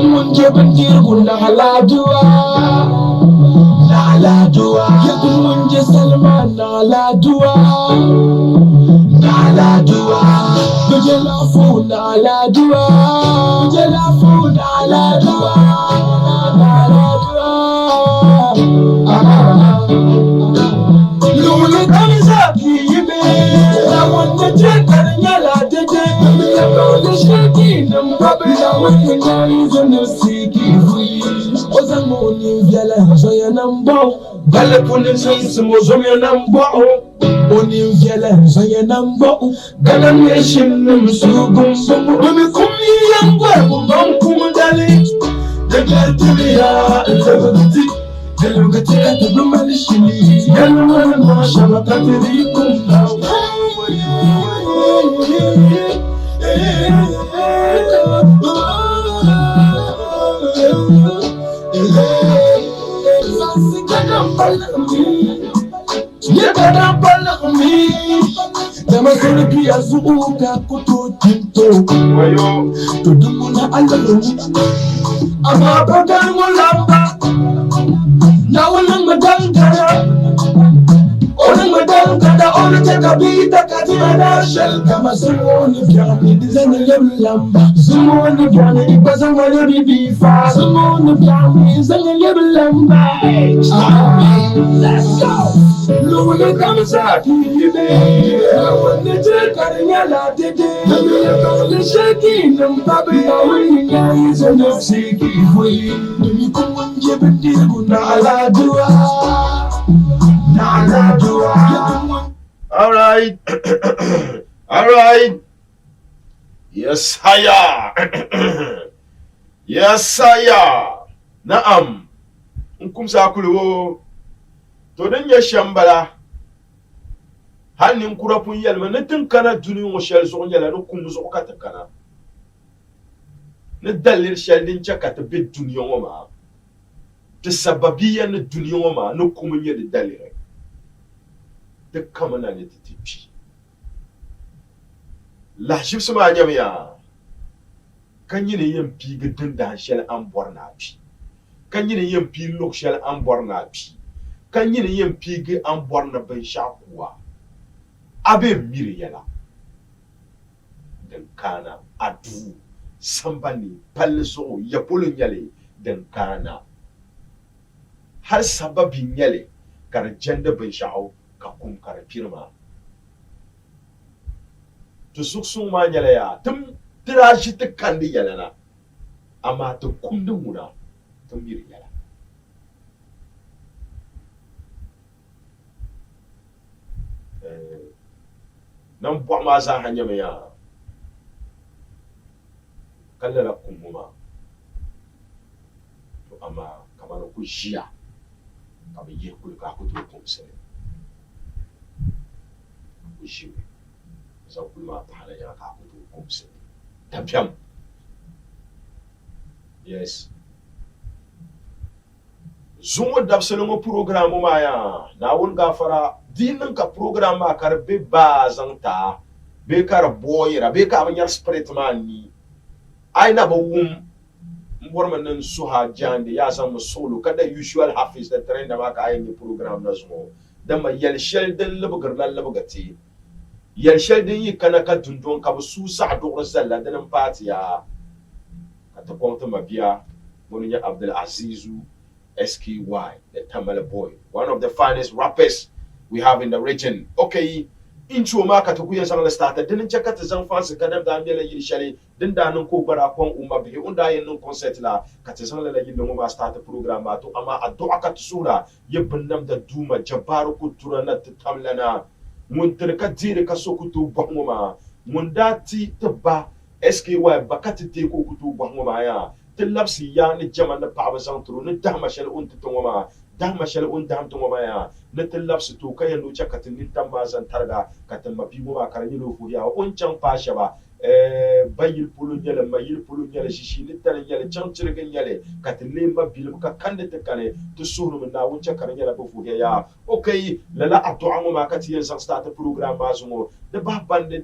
munje bandir gunda haladua naladua yakun munje salma naladua naladua bujela fu naladua bujela fu naladua naladua lulu kamisa kibe na wonde jekar nyala dede lulu shaki nam babila wonde nyali zono siki hui ozamoni vyala zoya nambo bale pone sansimo zoya nambo oni vyala zoya nambo gana meshin nam sugum sumu bumi kumi yangwa bum kumudali degertiya zabati delugati atabumalishini yalwana ma shabakatirikum Damascene pia zuuka kutotinto tudumuna alalu ama bagan mulamba na wannan madangara onin madangara onin takabita katina shal kama sumoni byani dizana lamba sumoni byani bazan wani bibifa sumoni byani zana lamba let's go lulu kamsa kibe wanda jekar nyala dede lulu shaki nam babi wani yayi zana siki hui dumi kun je bindir guna aladua naladua All right. All right. Yes, sire. Yes, sire. Naam. Nkum sa kuluwo. To den ya shambala. Hanin kurapun yelma ne tin kana duniyo mo shel so nyala no kum so kata kana. Ne dalir shel din chaka to bit duniyo mo ma. Te sababiya ne duniyo mo ma no kum nyede dalire. Te kamana ne titipi. La shibsu ma nyamiya. Kan yine yin pi gidin da shel an borna pi. Kan yine yin pi lok shel an borna pi. Kan yine yin pi gi an borna ban shakuwa. Abe miri yala. Dan kana adu sambani palso ya pulun yale dan kana. Har sababin yale kar janda ban sha'u ka kum kar firma. To suksun ma yala ya tum tira shi ta kandi yala na. Amma to kundin muna tum miri yala. Nan bwa ma za hanya me ya kallala kumuma to amma kamar ku jiya kamar yi ku ka ku to kumse ku shi za ku ma ta hala ya ka ku to kumse tafiyan yes zuwa dabsalin program ma ya na wun gafara dinin ka program ma karbe ba zanta be kar boyira be ka abanyar spirit man ni ai na ba wum mborman nan suha jande ya san solo kada usual hafiz da trend da maka ayin program na zuwa dan ma yal shel dan labugar nan labugati yal shel din yi kana ka dundon ka su sa do zalla dan fatiya ka ta kwanta mabiya mun ya Abdul Azizu SKY, the Tamale boy, one of the finest rappers we have in the region. Okay, intro ma katakuya sang la starter. Dinin chaka ta zang fans kadam da ambela yiri shali. Din da nun ko bara kon umma bi unda yin nun concert la kata sang la yin nun ma start program ma to amma addu'a ka tsura yibnam da duma jabaru kutura na tamlana mun tirka dire ka so kutu bangoma mun dati tabba SKY bakati te ko kutu bangoma ya tilapsi ya ni jama na paaba zang turu ni dahma shal un tutungoma dahma shal un daham tungoma ya ni tilapsi to kaya no chaka tin tamba zan targa katin mapigo ba karani no fu ya un chang pa shaba bayil pulu nyele mayil pulu nyele shishi ni tan nyele chang chirgin nyele katin lemba bil ka kande te kale to suru min na un chaka nyele bu fu ya okay lala addu'a ma kati yan sang start program ba zungo de ba bande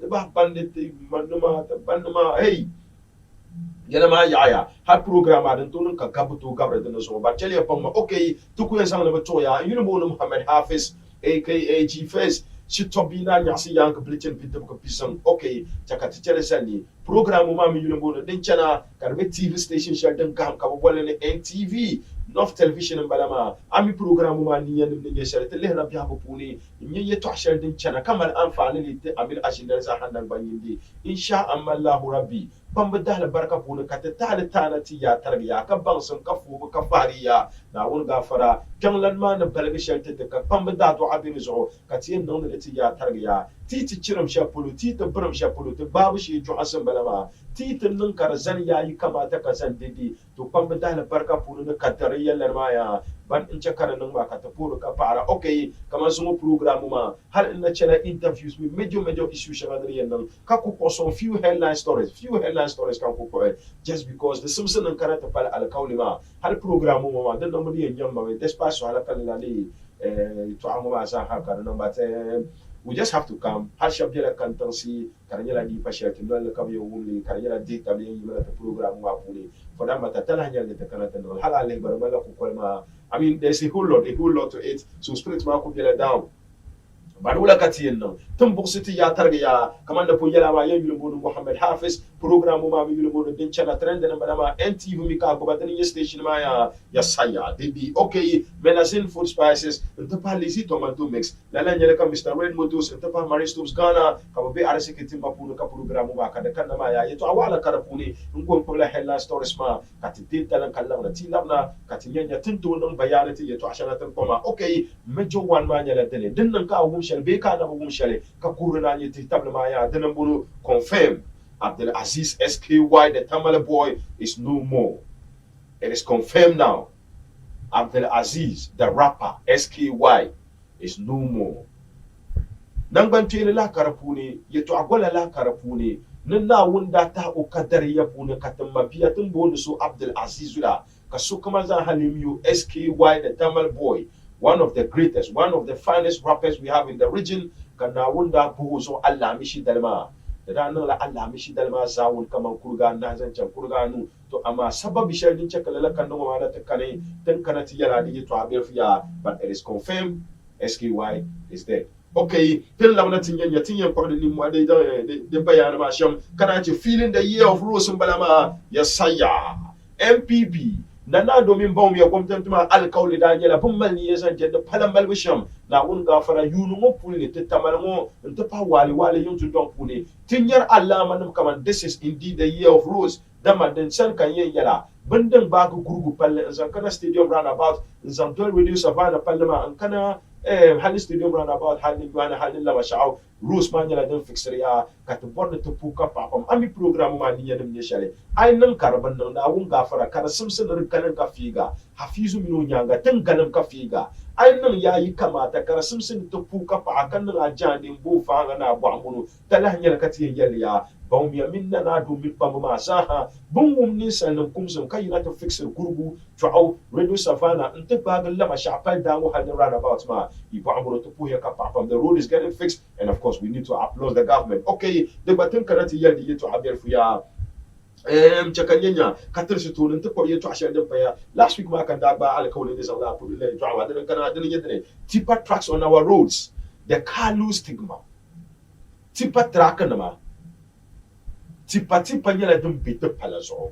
manuma hey yana ma ya har program adin to ka gabuto gabre din so ba tele pa ma okay to ku yan na to ya yunu mo Muhammad Hafiz aka G-Face shi tobina nya si yang blitin pitam ko pisan okay takati tele sani program ma mi yunu mo din chana karbe TV station shal din kam ka wala ne NTV North Television balama ami program ma ni yan ne shal tele na biya ko puni ni ye to shal din chana kamar amfani li te amil ashinar za handan banyindi insha Allah rabbi bamba dahla barka puni kata tala tanati ya tarbiya ka bansun ka fu ka fariya na won gafara janlan ma na balga shalta ka bamba da to abin zo ka tiyan nan da ti ya tarbiya titi ciram shapulu titi biram shapulu to babu shi ju hasan balama titi nan kar zan yayi kamata ka san didi to bamba dahla barka puni na kadariya larma ya ban in ce kana nan ma ka ta puru ka fara okay kamar sun program ma har in na cena interviews with major issues shagadri nan ka ku ko some few headline stories kan ku ko just because the Simpson and karata pal al kaulima har program ma dan nan muri yan ma despite so hala kan lali to amu ma sa ha kan nan ba we just have to come har shabjela kan tansi karanyala di pashatin dole kam yo wuli karanyala di tabi yi mala ta program ma puli for that matter tala hanya ta kana tan hala le bar mala ku kolma I mean there's a whole lot to it so spirit ma ku gela down Banula katiyen nan tun buksiti ya tarbiya kamar da kun yala ma yan yulubun Muhammad Hafiz program ma mi yulubun din chana trend nan bana NTV mi ka goba din station ma ya saya dibi okay menazin food spices nta pa lazy tomato mix lala nyele ka Mr. Red Motors nta pa Marie Stoops Ghana ka be arse kitin ba punu ka program ma ka da kan ma ya to awala karapuni in ko ko la hella stories ma ka titin talan kallan na tilabna ka tinyanya tinto nan bayanati ya to ashana tan koma okay mejo wan ma nyala dele din nan ka shall be kind of a shall Kakurana Tablamaya, Denambulu confirmed Abdul Aziz SKY, the Tamale boy, is no more. It is confirmed now. Abdul Aziz, the rapper SKY, is no more. Nangbantele la karapuni, yeto agwala la karapuni, nana wunda ta ukadari ya pune katamapia tumbo so Abdul Aziz la, Kasukamaza Halimyu SKY, the Tamale boy. One of the greatest, one of the finest rappers we have in the region. Kana wunda buzo Allah mishi dalma. Da nan la Allah mishi dalma zawul kaman kurga na zan can kurga nu. To amma sababi shardin chakalala kan no ma ta kane tan kana ti yala di to abelfiya but it is confirmed SKY is dead. Okay, tin launa tinyan ko ni mu dai da bayana ma sham kana ce feeling the year of rose balama ya saya MPP nana domin bawum ya gwamnati ma alkauli da yala bun malni ya san jadda palan malbisham na un gafara yunu mo pulni tetamal mo nta pa wali yun tun don pulni tinyar Allah man kaman this is indeed the year of rose dama den san kan yin yala bandan ba ku gurgu palle zan kana stadium roundabout zan dol radio savana palle ma an kana halin stadium roundabout halin gwana halin lama sha'aw rose man yala den fixer ya ka to borda to puka papam ami program ma ni yanim ne shale ai nan karban nan da un gafara kar simsin rinkanin ka figa hafizu minu nyanga tan ganin ka figa ai nan yayi kamata kar simsin to puka pa kan nan ajani bo fa na bo amunu tala hanyar ka tiyan yaliya bawum ya minna na do mi pam ma saha bun wum ni sanan kumsun kai na to fixer gurgu to radio savana nta bagal lama shapal da mu hadin roundabout ma ibo amuru to puya ka papam the road is getting fixed and of course we need to applaud the government okay the batun karati yaldi to abel fuya chakanyanya katir shi tunin ta koriye to ashe da baya last week ma kan da ba alkawli ne zalla ku le to awa da kana da yadda tipper tracks on our roads the car lose stigma tipper track na ma tipper yana dun bitu palazo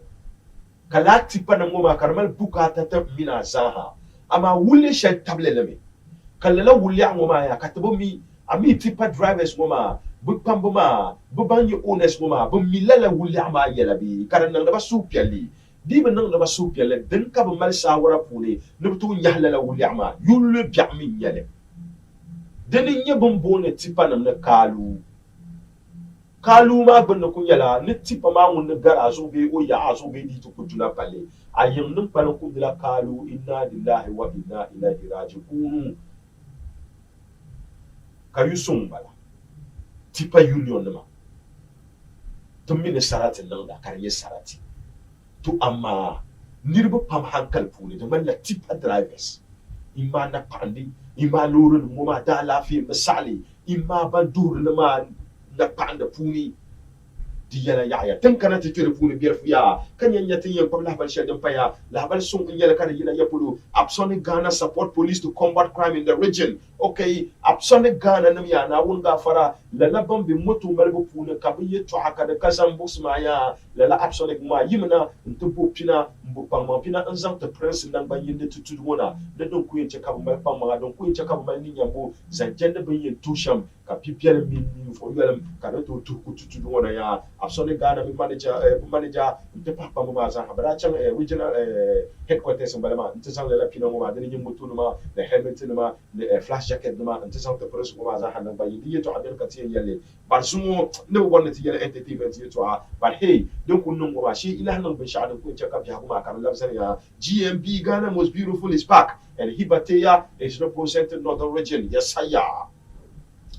kala tipper na ngoma karmal bukata ta mina zaha ama wule shal table lame kala wule ngoma ya katabo mi ami tipper drivers ngoma bu pambuma bu banyi ones ngoma bu milala wule ama yela bi karan nan da ba su pyali di ban nan da ba su pyale din ka ba mal sawara pule nubtu nyahlala wule ama yulu bya min yele dinin ye bombone tipper nam na kalu ma gbanda kun yala ni tipa ma mun gara so be o ya so be di to kujuna pale ayim nun pale kun dila kalu inna lillahi wa inna ilaihi raji'un kayu sun bala tipa union ma to mini sarati nan da karye sarati to amma nirba pam hankal puni to malla tipa drivers imma na pandi imma lurun mu ma da lafi misali imma ban dur na ma da panda puni di yala ya tan kana ti telefone bier fu ya kan yan yatin yan pam la bal shedem pa ya la bal sun yala kana yila yapulu Absonic Ghana support police to combat crime in the region. Okay, Absonic Ghana nam ya na wun gafara la la bam bi moto malbo puna kabiye to haka da kazan bus ma ya la la Absonic ma yimna ntubu pina mbu pam pina anzam te prince nan ban yinde tutu wona da don kuyin ce kaba mal pam ma don kuyin ce kaba mal ni nyambo zanjende ban yin tusham ka pipiel min fo yalam ka to tutu wona ya Absonic Ghana mi manager de papa ma za habara chan regional headquarters balama ntsan la pina ma da ni mutu ma da helmet ma da flash jacket ma ntsan ta press ma za hanan bayi di to abel katiya yalle bar sumo ne wonna ti yalle entertainment to but hey don kunun ma shi ila hanan bin sha'adan ku check up ya kuma kan labsan ya GMB Ghana most beautiful is back and Hibateya is representing northern region yes saya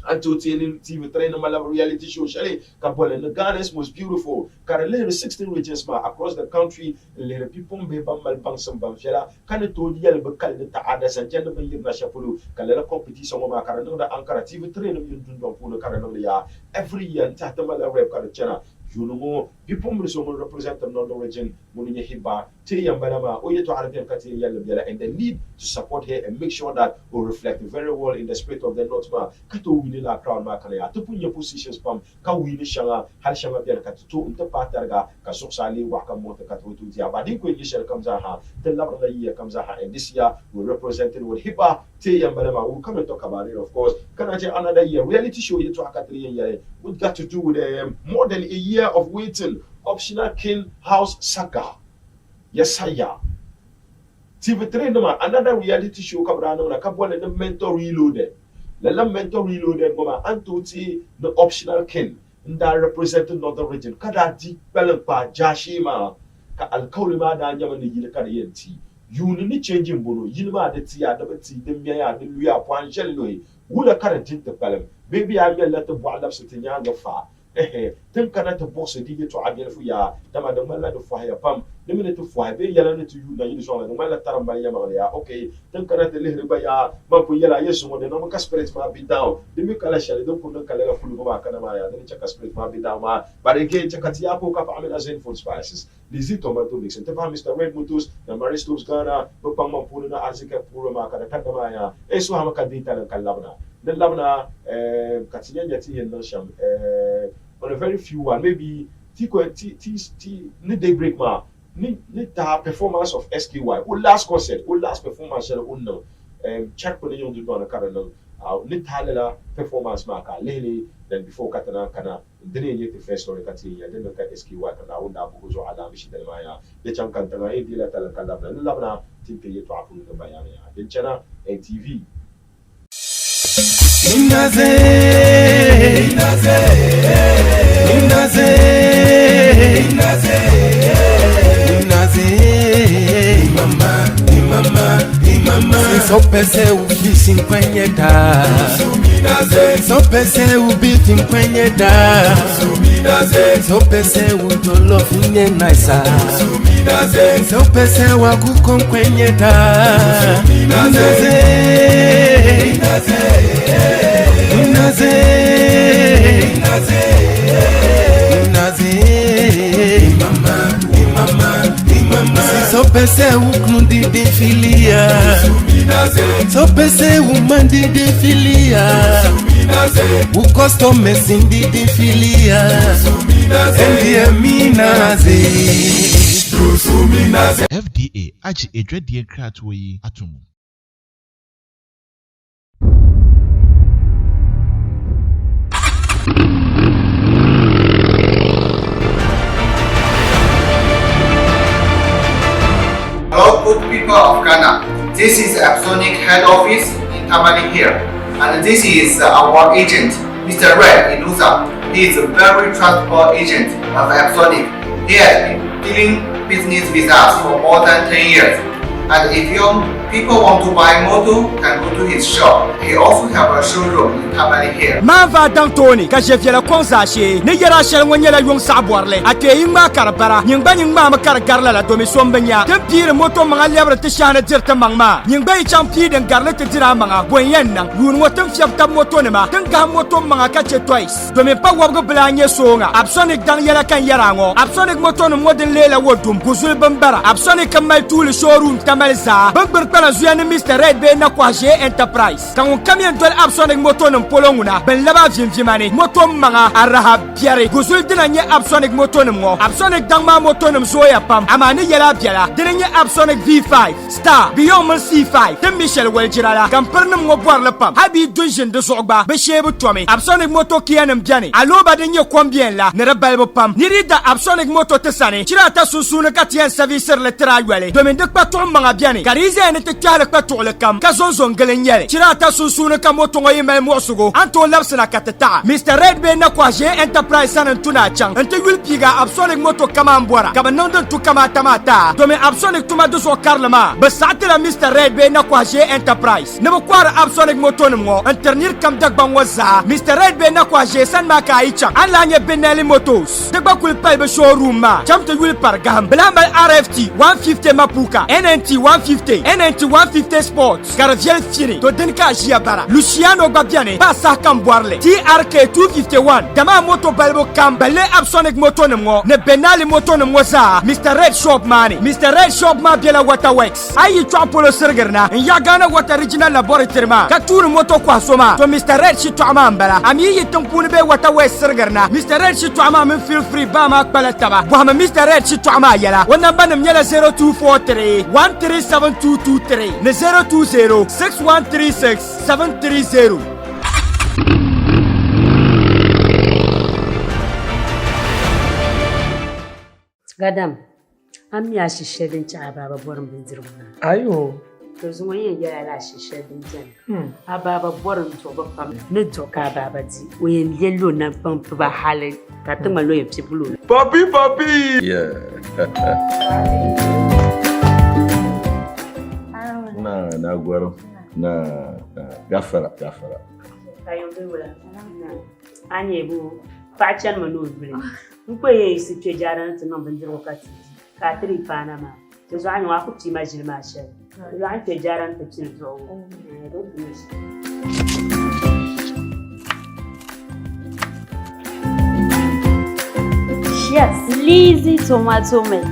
Anto TV3 na reality show shale Kampala the Ghana's most beautiful Karale 16 regions ma across the country le people be bambal bangsam bamfela kan to yel be kal ta ada sanjan be yirna shapulu kala competition ma karano da Ankara TV3 no yundun don puno karano ya every year ta ta mala rep kar chana Junumo, people will represent the northern region, Muninya Hiba, Tiyambanama, Oyeto Arabian Kati Yalabella, and the need to support her and make sure that will reflect very well in the spirit of the Northma, Kato Winila Crown Makalea, to put your positions from Kawini Shanga, Halshanga Katu, Interpatarga, Kasosali, Wakamota Katu, Abadiko Yishel comes aha, the love of the year comes aha, and this year we're represented with Hiba, Tiyambanama. We'll come and talk about it, of course. Can I tell another year? Reality show you to Akatri, we've got to do with more than a year of waiting. Optional King House Saga. Yes, sir. TV3 no another reality show kabrano na kabwale na mentor reloaded. La mentor reloaded mama antuti the Optional King nda represent northern region. Kada di pelempa jashima ka alkaulima da nyama ni yile kada yenti. Yuni ni changing bono yilma de ti adabati de miya de luya point jello wula kada jinte pelem. Baby I get let the boilap sitinya gafa. Tin kana ta boxe dige to agel fu ya dama da malla do fa ya pam de mine to fa be yala ne to yu na yin so na malla taram ba ya ma ya okay tin kana ta lehre ba ya ma fu yala yesu mo de no ka spirit ma bi down de mi kala shale don kun kala ga fulu ba kana ma ya de chaka spirit ma bi down ma ba de ke chaka ti ya ko ka fa amel azen food spices lizi tomato mix te fa Mr. Red Mutus na Marie Stoops Ghana ba pam ma fu na arzika puro ma kada kada ma ya e so ha ma ka dita lan kalabna de labna katinya yati yen no sham on a very few one, maybe ni daybreak ma ni ta performance of SKY or last concert or last performance shall no check for the young do na karana ni talela performance ma ka lele then before katana kana dene yete first story kati ya den ka SKY kana unda bu zo ala bishi da maya de cham kan tana e dila tala kala na labna tinke yeto afu da bayani ya den chana NTV Inaze imama so pese ubisi kwenye da so pese ubiti kwenye da so pese udolo finye naisa so pese wakuko kwenye da So pese uknundi de filia So pese umandi de filia Ukosto mesindi de filia Endi aminaze FDA aji edwedie kratwo yi atomu Hello, good people of Ghana. This is Absonic head office in Tamale here, and this is our agent, Mr. Red Inusa. He is a very trustable agent of Absonic. He has been dealing business with us for more than 10 years. And if young people want to buy moto, can go to his shop. He also have a showroom in Tamale here. Mava dang Tony, ka je viela konza she. Ne yera shel wonyela yung saborle. Ake yingma karabara, yingba yingma makar garla la domi sombenya. Tempire moto mga liabra te shana dirta mangma. Yingba champi den garla te dira manga. Boyen nang, yun wotem fiab tab moto ne ma. Tenga moto manga kache twice. Domi pa wabgo blanye songa. Absonic dang yela kan yarango. Absonic moto no modern lela wodum. Guzul bambara. Absonic kamal tool showroom tamalza. Bangber pala zuyane Mr. Red Bay na kwa J Enterprise. Kan kamien dol Absonic moto no polonguna. Ben laba vimvimani. Moto manga araha biare. Guzul dina nye Absonic moto no mo. Absonic dangma moto no zoya pam. Amani yela biala. Dina nye Absonic V5 Star Beyond C5. Tem Michel Weljirala. Kan pernam mo boar le pam. Habi dunjin de zogba. Beshebu tomi. Absonic moto kianem biani. Aloba de nye kombien la. Nere balbo pam. Nirida Absonic moto tesani. Chirata susuna katien servicer le traywele. Domindek paton manga biani. Karize ene te kale paton le kam. Kazonzon gelenyele. Chirata susuna kamoto ngoye mel mosugo. Anto lapsena kateta. Mr. Red Bay na kwa J Enterprise sanan tuna chang. Ente wilpiga Absonic moto kama mbwara. Kaba nondon tu kama tamata. Dome Absonic tuma duso karlema. Besatela Mr. Red Bay na kwa J Enterprise. Nebo kwara Absonic moto nmo. Internir kam dagbang waza. Mr. Red Bay na kwa J san maka aichang. Alanye Benelli Motors. Dagba kulpalbe showroom ma. Chamte wilpar gam. Belambal RFT 150 Mapuka. NNT 150. NNT 150 Sports. Garaviel Fini. To denka jiabara. Luciano Babiane. Pasa Kamboarle. TRK 251. Dama moto balbo kam. Bale Absonic moto nmo. Ne Benelli moto nmo za. Mr. Red Shop mani. Mr. Red Shop ma biela Waterworks. Ayi chapolo sergerna. Nyagana wata original laboratory ma. Katuru moto kwa soma. To Mr. Red shi tuama mbala. Ami yi tampuni be Waterworks sergerna. Mr. Red shi tuama min feel free ba ma kpala taba. Wahama Mr. Red shi tuama yela. Wannan banam yela 0243 137223. Ne 020 6136 730. Gadam, am ya shishe din ci ababa borin bindirma. Ayo. To zuwa yin ya la shishe din jan. Ababa borin to ba fam. Ne to ka baba di. Oyen yellow na pam ba hale. Ka tuma lo yep blue. Papi. Yeah. Na gwaro. Na gafara. Kayo be wala. Anye bu fachan manu bile. Nko ye si tejara na tuma bindir wakati. Ka tri panama. To zo anyo aku ti majil ma she. Lo an tejara na tin zo. Yes, Lizzy tomato mix.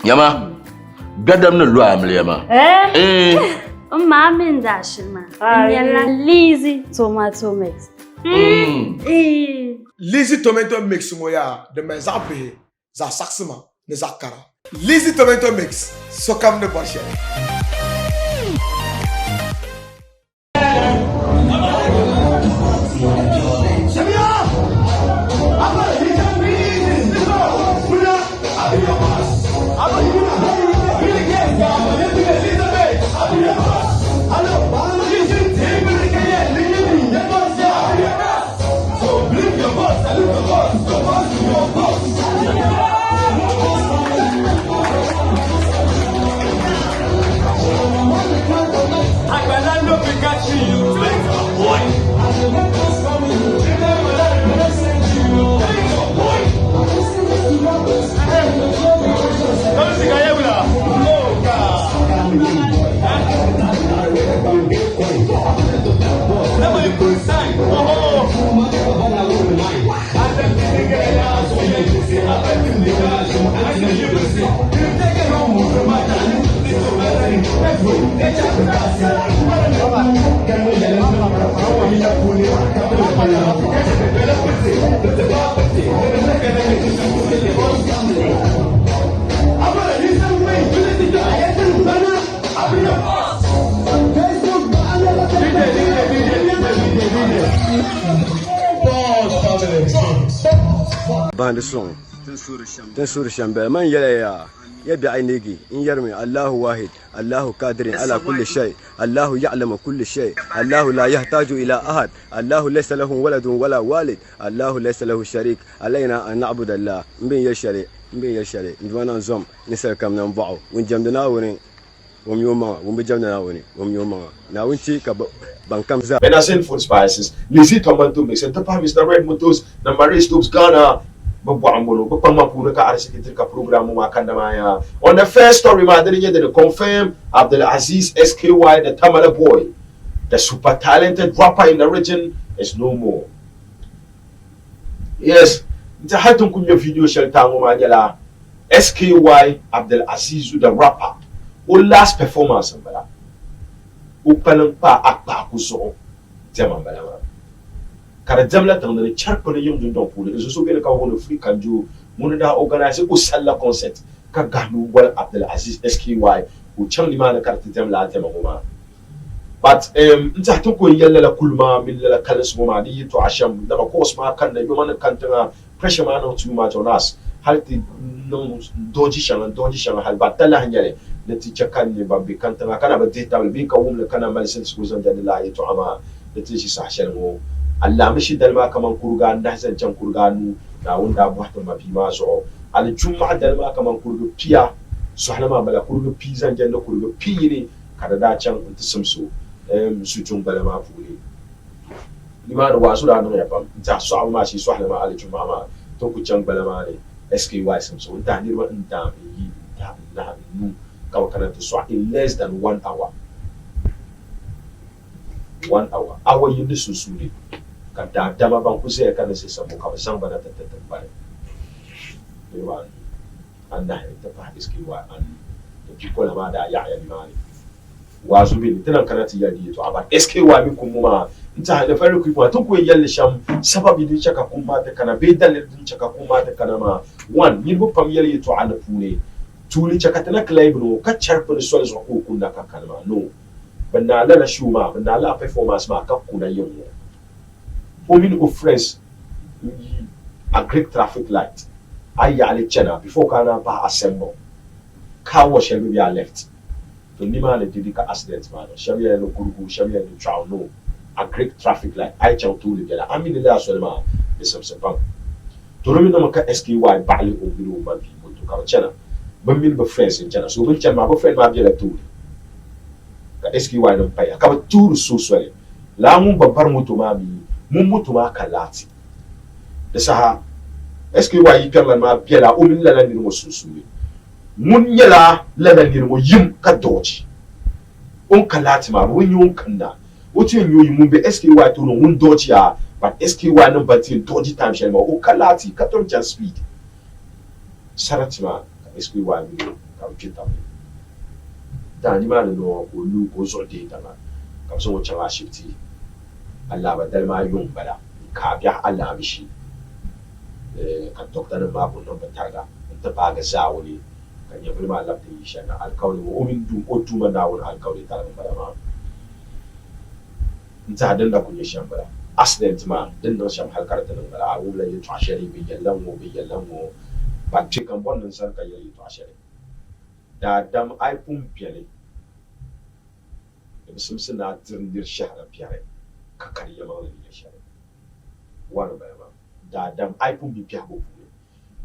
Yama, gadam na luwa amle yama. Mami ndashima. Lizzy tomato mix. Lizzy tomato mix moya de mes apes za saksima ne zakara. Lizzy tomato mix sokam de borshe. Band the song. تنصور الشمبال من يلا يبي عينيكي إن يرمي الله واحد الله قادر على كل شيء الله يعلم كل شيء الله لا يحتاج إلى أحد الله ليس له ولد ولا والد الله ليس له شريك علينا أن نعبد الله مبين يشري ندوانا نزوم نسأل كم ننبعه ونجمدنا وني وميوما ومجمدنا وني وميوما ناوينتي كبانكم زا When I send food spices, Lizzie Tomato mix and Tapa Mr. Red Motors, Namari Stoops Ghana. On the first story, they confirm Abdulaziz SKY, the Tamale boy, the super talented rapper in the region, is no more. Yes, it's a hard to video shelter. SKY Abdulaziz, the rapper, who last performance, Upanang pa akpa kuso, Jamambala. Kada jamla tang de charpe de yum don pour les so bien ka wono free kanjo mun da organiser au sala concert ka ganu wal Abdulaziz SKY u chang li mana carte jamla tema goma but nta to ko yalla la kulma min la kalas goma di to asham da ko osma kan da yuma kan tanga pressure ma no too much on us halti no doji shan hal batala hanyale lati chakan ni babbi kan tanga kana ba data bi ka wum la kana malisin suzan da la to ama lati shi sahshan mo Allah mishi dalma kaman kurga nda zancan kurga nu na wanda buhta mafi ma so al jum'a dalma kaman kurga piya so halama bala kurga pi zancan da kurga pi ne kada da can intisamso su jum bala ma fuli lima da wasu da nan ya fam ta so amma shi so halama al jum'a ma to ku can bala ma ne SKY samso da ni ba inda yi da na nu ka kana to so in less than 1 hour 1 hour awa yin su su ne kada dama ban kusa ya kana sai samu ka san bana ta bare yawa anda ta fa SKY an da people ma da ya mali wazu bin tinan kana ti yadi to aba SKY min kun ma nta da fari ku kuma to ku yalle sham sababi din chaka kuma ta kana be dalil din chaka kuma ta kana ma one ni bu fam yalle to ala pune tuli chaka tana claim no ka charpa so so ko kunna ka kalma no banna la shuma banna la performance ma ka kuna yin Omin of friends a great traffic light. I yali chena before kana pa assemble. Car wash shall be left. To Nima le did ka accident man. Shall be no kuruku, shall be no trial no. A great traffic light. I chow to the I mean the last one ma is some sepang. To remember no ka SKY bali o bilu ma people to ka chena. But me be friends in chena. So when chena ma friend ma be la to. Ka SKY no pay. Ka tour so swell. La mun babbar moto ma bi mun mutu ma kalati da saha SKY yi perlan ma biela o min lala nirmo susumi mun yela lala nirmo yim ka doji on kalati ma mun yon kanda o ti yon yi mun be SKY to no mun doji ya but SKY no batin doji time shell ma o kalati 14 speed sarati ma SKY mi ka pita da ni ma no ko lu ko so de ta ma ka so changa shifti Allah badal ma yung bala ka biya Allah mishi ka doktor ma ko non batarga ta ba ga zawuli kan ya bulma Allah ta yi shana alkawli wa umin du o tuma da wani alkawli ta bala ma nta dan da kun yi shan bala accident ma din nan shan halkar ta nan bala wula yi to ashari bi yallan mo ba cikan bonnan san ka yi to ashari da dam ai pum piale simsin na tirndir shahra piare ka kariya ma wani ya shari wani bai ba da dam iphone bi biya bo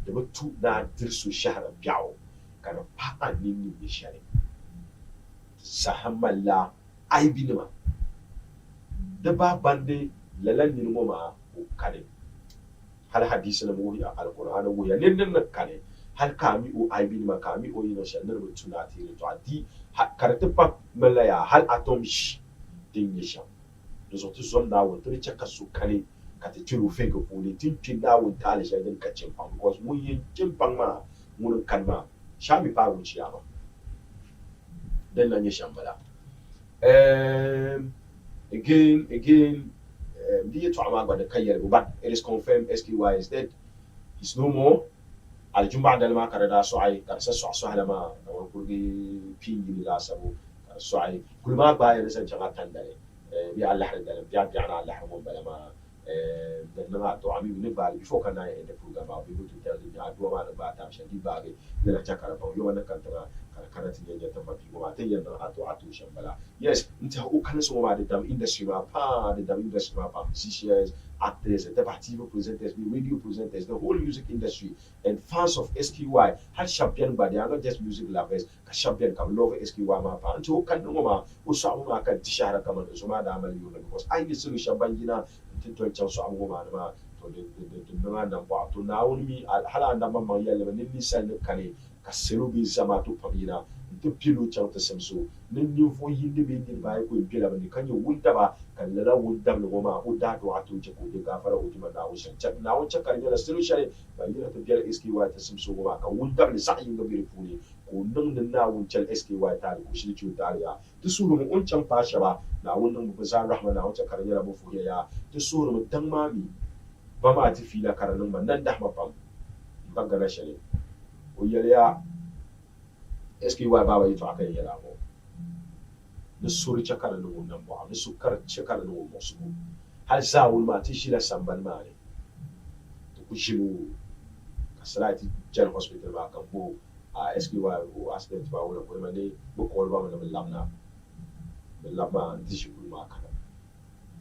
da ba tu na dirsu shahara biyawo kana fa ni ya shari sahamalla aibi ne ma da ba bande lalan ni mo ma ko kare hal hadisi na mu ya alquran wo ya nen na kare hal kami o aibi ne ma kami o yino shanar mutu na tire to adi karate pa malaya hal atomish din ya sha da zotu zon da won turi chaka su kare ka ta tiro fega puli tin tin da won tale shi din kacin pam because mun yin kin pam ma mun kan ma sha mi pa wuci ya ba dan nan ya shambala again the to ama da kayyar but it is confirmed SKY is dead. He's no more. Aljumba dal ma karada so ai karsa so halama da won kurgi pingi la sabu so ai kulma ba ya san janga tandare bi Allah da biya ana Allah mun bala ma then na to ami ne ba before can I end the program I'll be able to tell you I do want to ba tam shadi ba ge ne la chakara ba yo na kan tara kana tin ya ta mafi ma ta yan na ato shambala yes nta o kan so ma de dam industry ma pa de dam industry ma pa musicians actors the TV presenters the radio presenters the whole music industry and fans of SQY had champion but they are not just music lovers ka champion kam love SQY ma pa nta o kan no ma o so ma kan tishara kam so ma da amal yo because I need to shambangina to so am ma to de na ba to na woni mi hala na ma yalla ba ni sal kane ka selo bi zama to pamina to pilo chanta semso ne ni fo yinde be ni ba ko pila ba ni kanye wunda ba kan la wunda no ma o da to ato je ko de ga fara o jima da o shan chat na o chakar ni la selo share ba ni to pila SKY ta semso ma ka wunda ni sa yin ga bi funi ko nan na wun chal SKY ta ko shi ci ta ya to suru mu on chan fasha ba na wannan mu za rahma na o chakar ni la bu fu ya to suru mu dan mami ba ma ti fila karanin ba nan da ma fam ba ga share o yɛlɛya SKY baba yi to aka yi yɛlɛ mo ni sori chakara ni wo nan bo ni sukar chakara ni wo mosu hal za wul ma ti shila samban ma ne to ku shilu kasalati general hospital ba kan bo a SKY o accident ba wala ko ma ne bo ko ba ma na lamna ti shi ku ma kana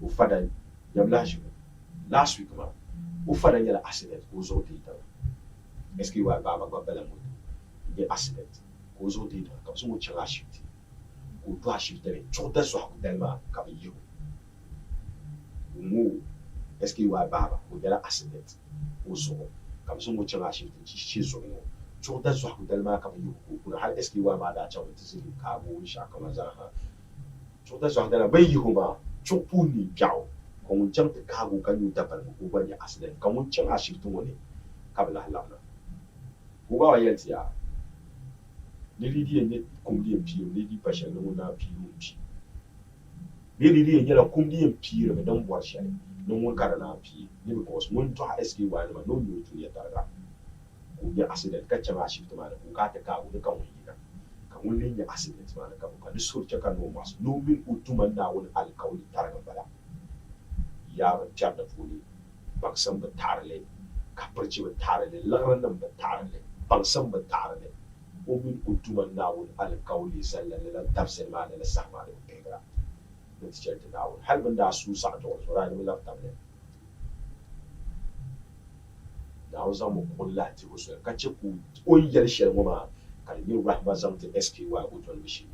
o fada yam last week ma o fada yɛlɛ accident ko zo ti ta SKY baba ba bela mo ye accident ko zo de da ka so mo changa shift ko to shift de chota so ha delma ka bi yo mo SKY baba ko yela accident ko so ka so mo changa shift chi so mo chota so ha delma ka bi yo ko har SKY ma da chawo ti si ka bo sha ka ma za ha chota so ha delma bai yi ma chopu ni jao ko mo chang te ka go kan yu da ban ko ba ni accident ka mo changa shift mo ne ka bla halana Uba wa yelti ya lidi ne kumdi piyo lidi pasha no na piyo pi lidi ne la kumdi piyo me dan bwa shari no won kara na pi ni because mun to SKY ne ma no yo to ya targa ko ya accident ka chama shi to ma ko ka ta ka ko kan wani ka kan wani ya accident ma ka ko ni so ka no mas no min utuma na wani alkawli targa bala ya ba tar da fuli baksan ba tarle ka farci ba tarle laran nan ba tarle Bangsan betara ne umin utuman nawun alkauli sallallahu tafsir ma da sahma da kegra da tijjar nawun hal banda su sa to sura ne la tamne da za mu kullati usul kace ku onyar sharmu ma kalbi rahma zamta SKY utul bishi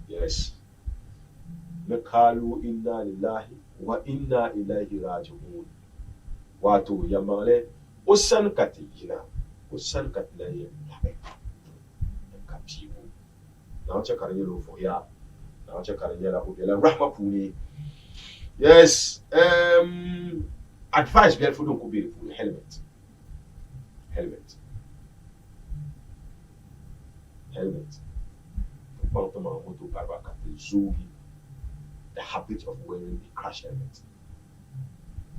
yes na kalu inna lillahi wa inna ilaihi raji'un wato yamale usan katina usan katlaye ka piwo na wacha karanyelo fo ya na wacha karanyela ubela rahma puni yes advice bien fudun ko be fu helmet Pantoma moto barba katel zugi the habit of wearing a crash helmet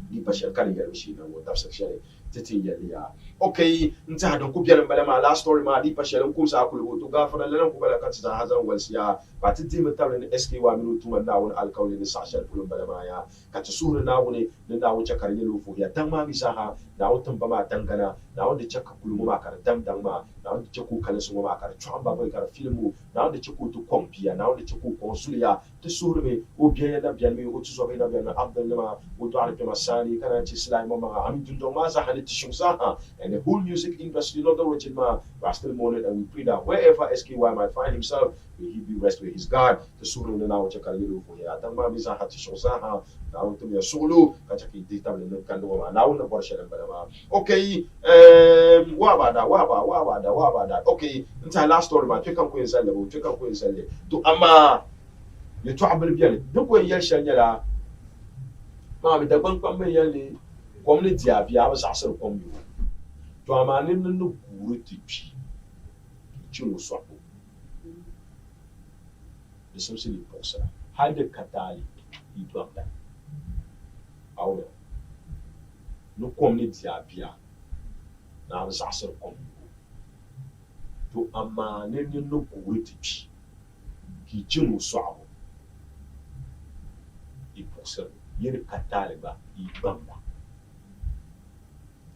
di bashar kan yar shi na wata section tete ya okay nta don ku biyan bala ma last story ma di pashalan ku sa ku to gafara lanan ku bala kan sa hazan walsiya ba titi mutawle ne SKY minu tuma na wani alkawli ne sashal kulun bala ma ya ka ta suru na wani ne na wuce karye lofo ya dan ma mi saha na wutun ba ma dangana na wanda ce ka kulun ma kar dan ma na wanda ce ku kala su ma kar chon ba bai kar filmu na wanda ce ku to kompiya na wanda ce ku konsuliya ta suru me o biyan na biyan me o tuzo be na biyan abdul ma o to arfe masani kana ci slime ma am dun do ma sa hali tishun sa and the whole music industry, not the rich man, are still mourning, and we pray that wherever SKY might find himself, may he be rest with his God. The solo na nawo chaka yelo for ya. Tama misa hati shosa ha. Nawo tumya solo kachaki dita na kando ma. Nawo na borsha na bala. Okay, wabada. Okay, nta last story ma. Cheka ko inselle. To ama ye to abel biale. Do ko yel shanyala. Ma mi da ban kwambe yale. Community avia was asser kom yo. To amane no guru tipi. Chino swapo. Essentially posa. Hade katali idwanda. Aura. No community avia. Na was asser kom yo. To amane no guru tipi. Chino swapo. Iposa. yir kataliba i bamba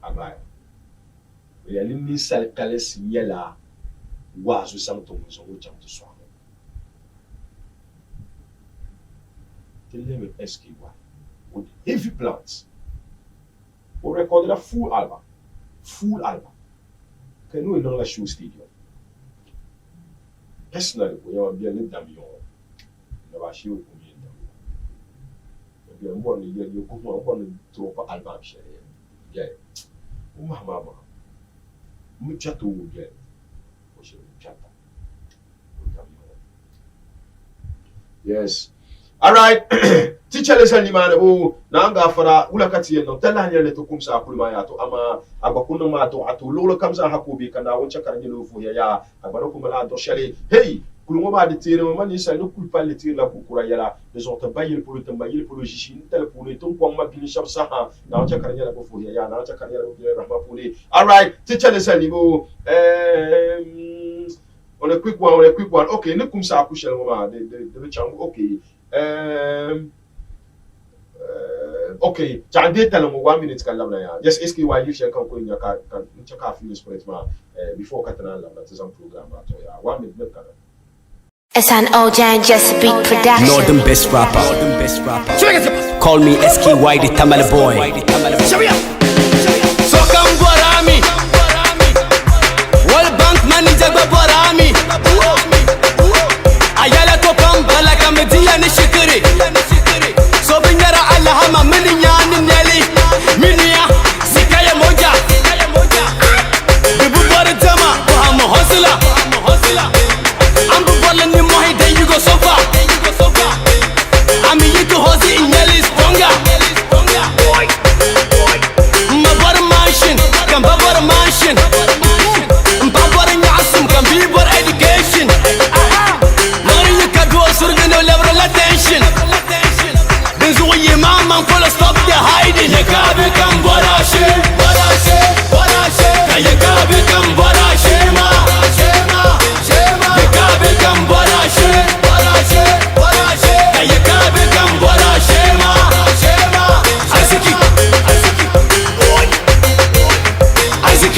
abaya ya ni sal kalis yela wazu santo muzo jam to so tell me SKY with heavy plans or recorded a full album can you know la show studio personally we are bien let them yo na ba shi ko mi da bien bon ni yo ko mo bon to ko album share yeah mama mu chato bien ko shi chata yes all right teacher lesson ni mana bo na nga fara ula kati no tala hanya le to kumsa kulma ya to ama agbakunno ma to atu lolo kamsa hakobi kana woncha karanye lo fu ya agbaro kumala to shale hey kulungo ma de tire ma ni sa no kulpa le tire la kukura yala les autres bayil pour le tambayil pour le jishin tel pour le ton kwa ma bin shab saha na woncha karanye la fu ya na woncha karanye la rahma pour le all right teacher lesson ni bo on a quick one okay ne kumsa akushel ma de changu okay okay, Jande tell me 1 minute can lamna just SKY you share kan ko nya ka check a few spirit ma before katana lamna tizam program to ya 1 minute kan It's an OJ and Jesse Beat production. Northern best rapper. Call me SKY the Tamale boy. So come Borami. World Bank manager Borami. Ayala to Pambala Kamedia ni Shikiri. So binyara Allahama Milinya Neli. Minia Sikaya Moja. Bibu Baratama Bahama Hosila. I'm the one in my day you go so far. I mean you go hosi in Nelly's Bonga. My bottom mansion, can bottom mansion. Papa and Yassum can be for education. Learning you can do a certain level of attention. This way your mama full of stop the hiding. You can't become what I say. You can't become what I say, ma. You can't become what I say. You can't become what I say, ma. Isaac.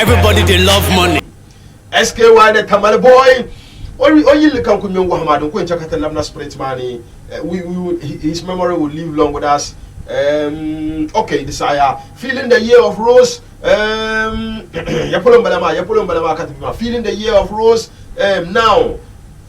Everybody they love money. SKY the Tamale boy. Or you look at Muhammad, when Chakata Lamna Spirit Money, his memory will live long with us. Okay, Desire. Feeling the year of Rose. Yapulum Balama, feeling the year of Rose. Now.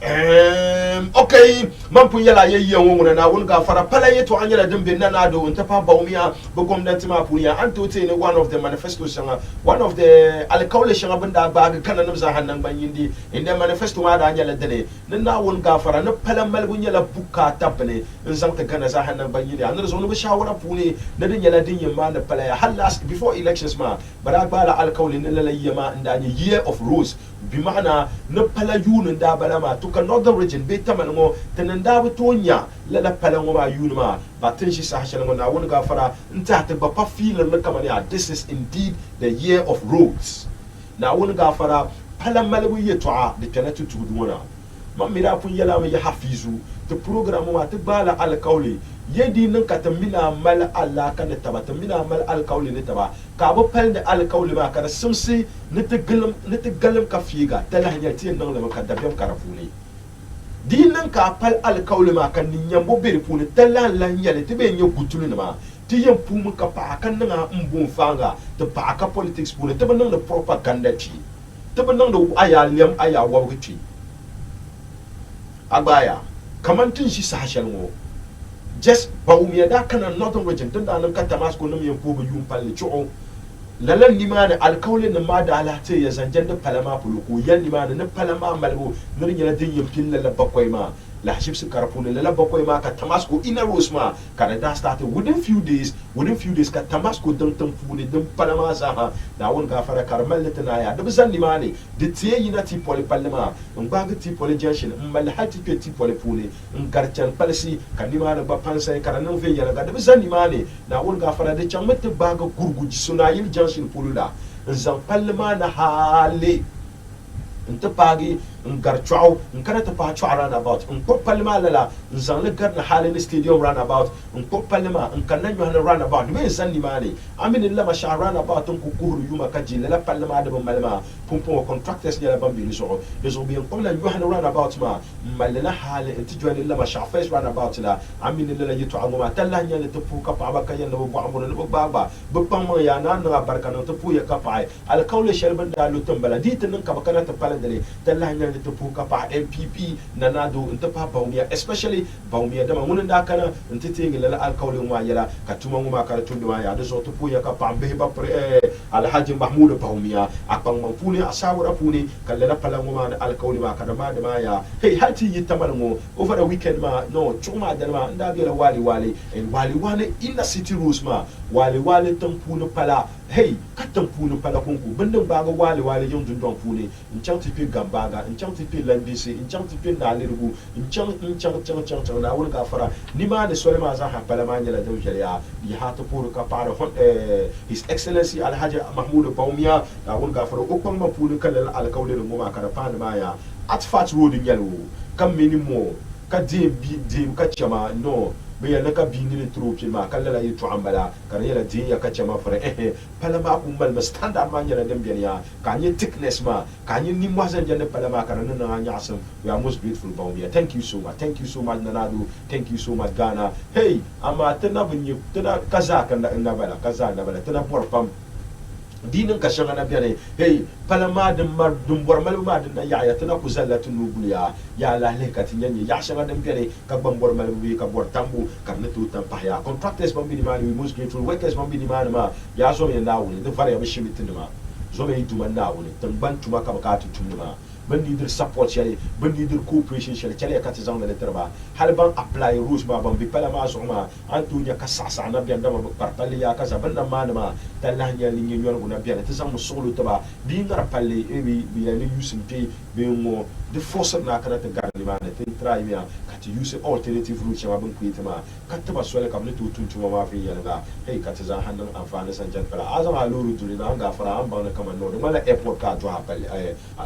Okay, Mampuyala ye woman na won't go for a palaye to Angela Dembe Nanado and Tapa Baumia, Bogom Dentima Puya, and to take one of the manifesto singer, one of the alcoholic Abunda bag, Cananza Hanang Bayindi, in the manifesto Angela Dene. Then now won't go for a Palamal Winyala Buka Tapane, and Santa Canaza Hanang Bayindi, and there's only shower of Puni, Nadina Dinya man, the Palaya had last before elections, ma, but I bought alcohol in the Yama and a year of Rose. Bimana, no Palayun and Dabalama took another region, Betamanamo, Tenandabatonia, let a Palangoma Unima, but Tenshi Sahashalama, I want to go for a Ntata Bapa feel and look at this is indeed the year of roads. Now I want to go for a Palamalawi to the Tenetu to Dwana. Mamira Punyala Hafizu, the program of the Bala Alkauli. Yedi nan katamina mal Allah kan tabatamina mal alkauli nitaba kabo pel de alkauli ma kana sumsi nitigalam ka figa talahnya tin nan la ka dabem karafuni dinan ka pel alkauli ma kan nyambo beri puni talan la nyale tibe nyo gutulu ma ti yem pum ka pa kan na mbun fanga te pa ka politics puni te nan the propaganda ti te nan the aya liam aya wawti agbaya kamantin shi sahashan wo just Baumia da kana northern region tun da nan ka Tamasco nan yan ko ba yum palle cho lalan limana alkawlin ma da alate ya zanjan da palama puluko yan limana na palama malbo nirin yana din yin pilla la bakwai ma la hashib su karapune la bakwai ma ka Tamasco ina rosma kana da started within few days ka Tamasco dan tamfune dan palama zaha da won gafara karmal tana ya da bizan limani da tiye yina ti poli palama in ba ga ti poli junction in mal hati pe ti poli pune in garchan palsi kan limana ba pansai kana nan fe yala ga da bizan limani da won gafara da can mata ba ga gurguji suna yin junction polula in zan palma na hale in ta pagi in garchau in kana ta pa chwa run about in ko palma lala in zan le gar na halin stadium run about in ko palma in kan nan yohana run about me san limani amin la ma sha run about in ku kuru yuma kaji la palma da ban malma pumpo contractors ne la ban bi so de so bi ko la yohana run about ma malna halin ti jwani la ma sha face run about la amin la yitu amuma talla nya ta pu ka pa ba kan na bu amuna na ba ba bu pan ma ya na na barka na ta pu ya ka pa al kaule shalban da lutum baladitin nan ka ba kana ta pala dale talla nya ta pu ka pa MPP na nado in ta pa Baumia especially Baumia da mun da kana in ta te ngila al kaule ma yala ka tuma mu ma ka tundu ma ya da so ta pu ya ka pa be ba Alhaji Mahmud Baumia akpan man puni asawara puni kallala pala mu ma al kaule ma ka da ma ya hey hati yi tamal mo over the weekend ma no chuma da ma nda bi la wali and wali in city rules ma wali tampunu pala hey katampunu pala kunku bindin baga wali yon dundon pune in chang tipi gambaga in chang tipi landisi in chang tipi nalirgu in chang na wul gafara ni ma ne sole ma za ha pala ma nyala daw jariya di hata puru ka para his excellency Alhaji Mahmud Baumia na wul gafara o kwang ma punu kala al kawle mo ma kara pan ma ya at fat road nyalo kam minimo ka dim ka chama no be ya naka bini tropi ma kala la yitu ambala kan yala din ya kace ma fara pala ma ku mal standard ma nyala dem biya kan yi thickness ma kan yi ni mo zan jande pala ma kan nan na nya asam we are most grateful Baumia thank you so much Nanado thank you so much Ghana hey ama tana bunyi tana kaza kan na bala tana porpam dinin ka shanga na biane hey palama dum mar dum bormal ma dum ya tana ku zallatu nubuya ya la le ka tinye ya shanga dum biane ka bam bormal bi ka bor tambu ka na tu tam pa ya contractors bam bi mani we most grateful workers bam bi mani ma ya so me ndawu the varia be shimitin ma zo me itu man ndawu tan ban tuma ka ka tu tunuma ban leader support shari ban leader cooperation shari chale ka tizang na letterba hal ban apply rules ba ban bi palama suma antunya ka sasa na bianda ma parpali ya ka zaban na ma talanya lingi nyor guna bianda tizang musulu taba bi ngar palle bi ya ni yusin pe be mo the force na kana ta garni ma ne tin try me ka ti use alternative routes ma ban kuita ma ka taba swale kam ne tutun tuma ma fi yalga hey ka tizang hannan amfani san jan fara azam aluru duri na ga fara an ba na kama no mala airport ka to ha palle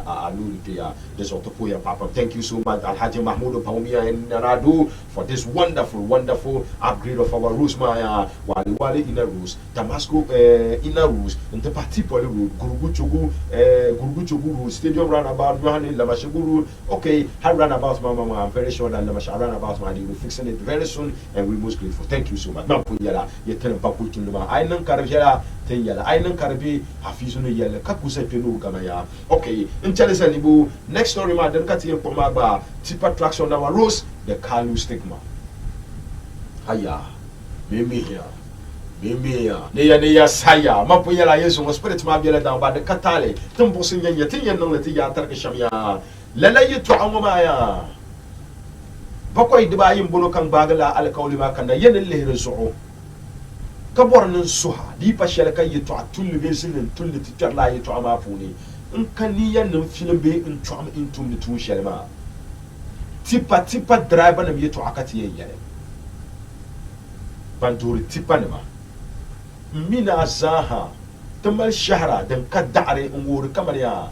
aluru Papa. Thank you so much, Alhaji Mahmud Baumia and Nanado, for this wonderful upgrade of our routes. Maya Wali inner routes, Tamasco inner routes, and the Patipoli route, Guruguchugu route, Stadium roundabout, Yohane Lamashagu route. Okay, I roundabout, Mama. I'm very sure that Lamasha roundabout, man, we're fixing it very soon, and we're most grateful. Thank you so much. Nampuyala, you tell him Papu Tunuma. I know Carvera. I know Carbi, Hafizunu Yella, Kakusa Pinu Gamaya. Okay, in Chalesanibu, next story, ma, then Kati and Pomaba, Tipa traction our rose, the Kalu stigma. Haya, Mimia, Neya Saya, Mapuyala, yes, was spirit Mabia down by the Katale, Tumbosin Yatin, no Latia Tarkishamia, Lala you to Amaya. Bokoi Dubai Bulokang Bagala, Alkaulima, and the Yenel Rezo. Kabornan suha di pashela ka yitu atul bezin tul titar la yitu amafuni in kaniya nan film be in tuam intum ni tun shelma tipa driver na yitu akati yele banduri tipa ne ma mina zaha tamal shahra dan kadare in wuri kamar ya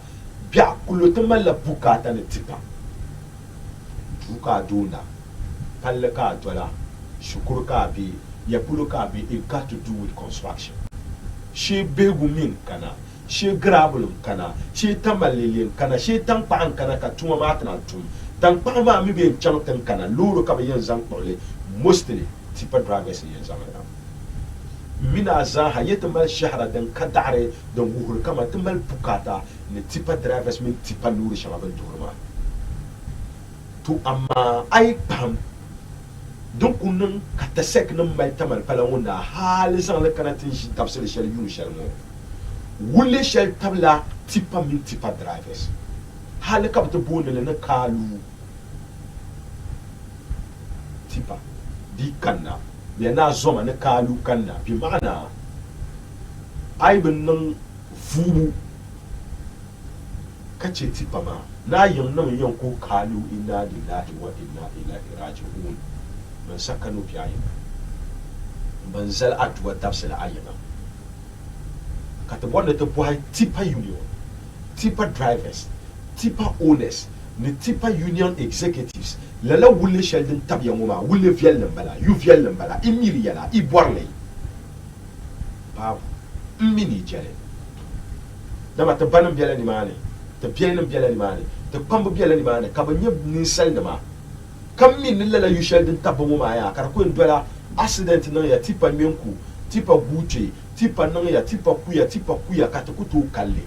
biya kullu tamal la bukata ne tipa buka duna kallaka dola shukur ka bi Yapulukabi, it got to do with construction. She begumin kana, she gravel kana, she tamalilian kana, she tampan kana katuma matana tum. Tampama maybe in chantan kana, luru kabayan zampole, mostly tipa drivers in Zamana. Mina zaha yetamal shahra dan kadare, dan wuhur kama tamal pukata, ne tipa drivers min tipa luru shamaban durma. To amma I pam. donc on ka ta sek no mai tamal pala wonda hal san le kanatin shi tapsel shel yu shel mo wulle shel tabla tipa min tipa drivers hal ka to bonele na kalu tipa di kanna ya na zoma na kalu kanna bi mana ai bin nan fubu kace tipa ma na yin nan yan ko kalu inna lillahi wa inna ilaihi raji'un man sakanu fi ayina man zal atwa tafsil ayina kata bonda to boy tipa union tipa drivers tipa owners ni tipa union executives lala wulle sheldon tabya ngoma wulle fiel lambala yu fiel lambala imiri yala i borle pa mini jale dama ta banam biala ni mane ta biala ni mane ta pambo biala ni mane ka ba nyeb ni sel dama kam min lala yu sheldon tabbo ngoma ya kar ko ndola accident na ya tipa menku tipa buche tipa na ya tipa kuya ka ta kutu kalle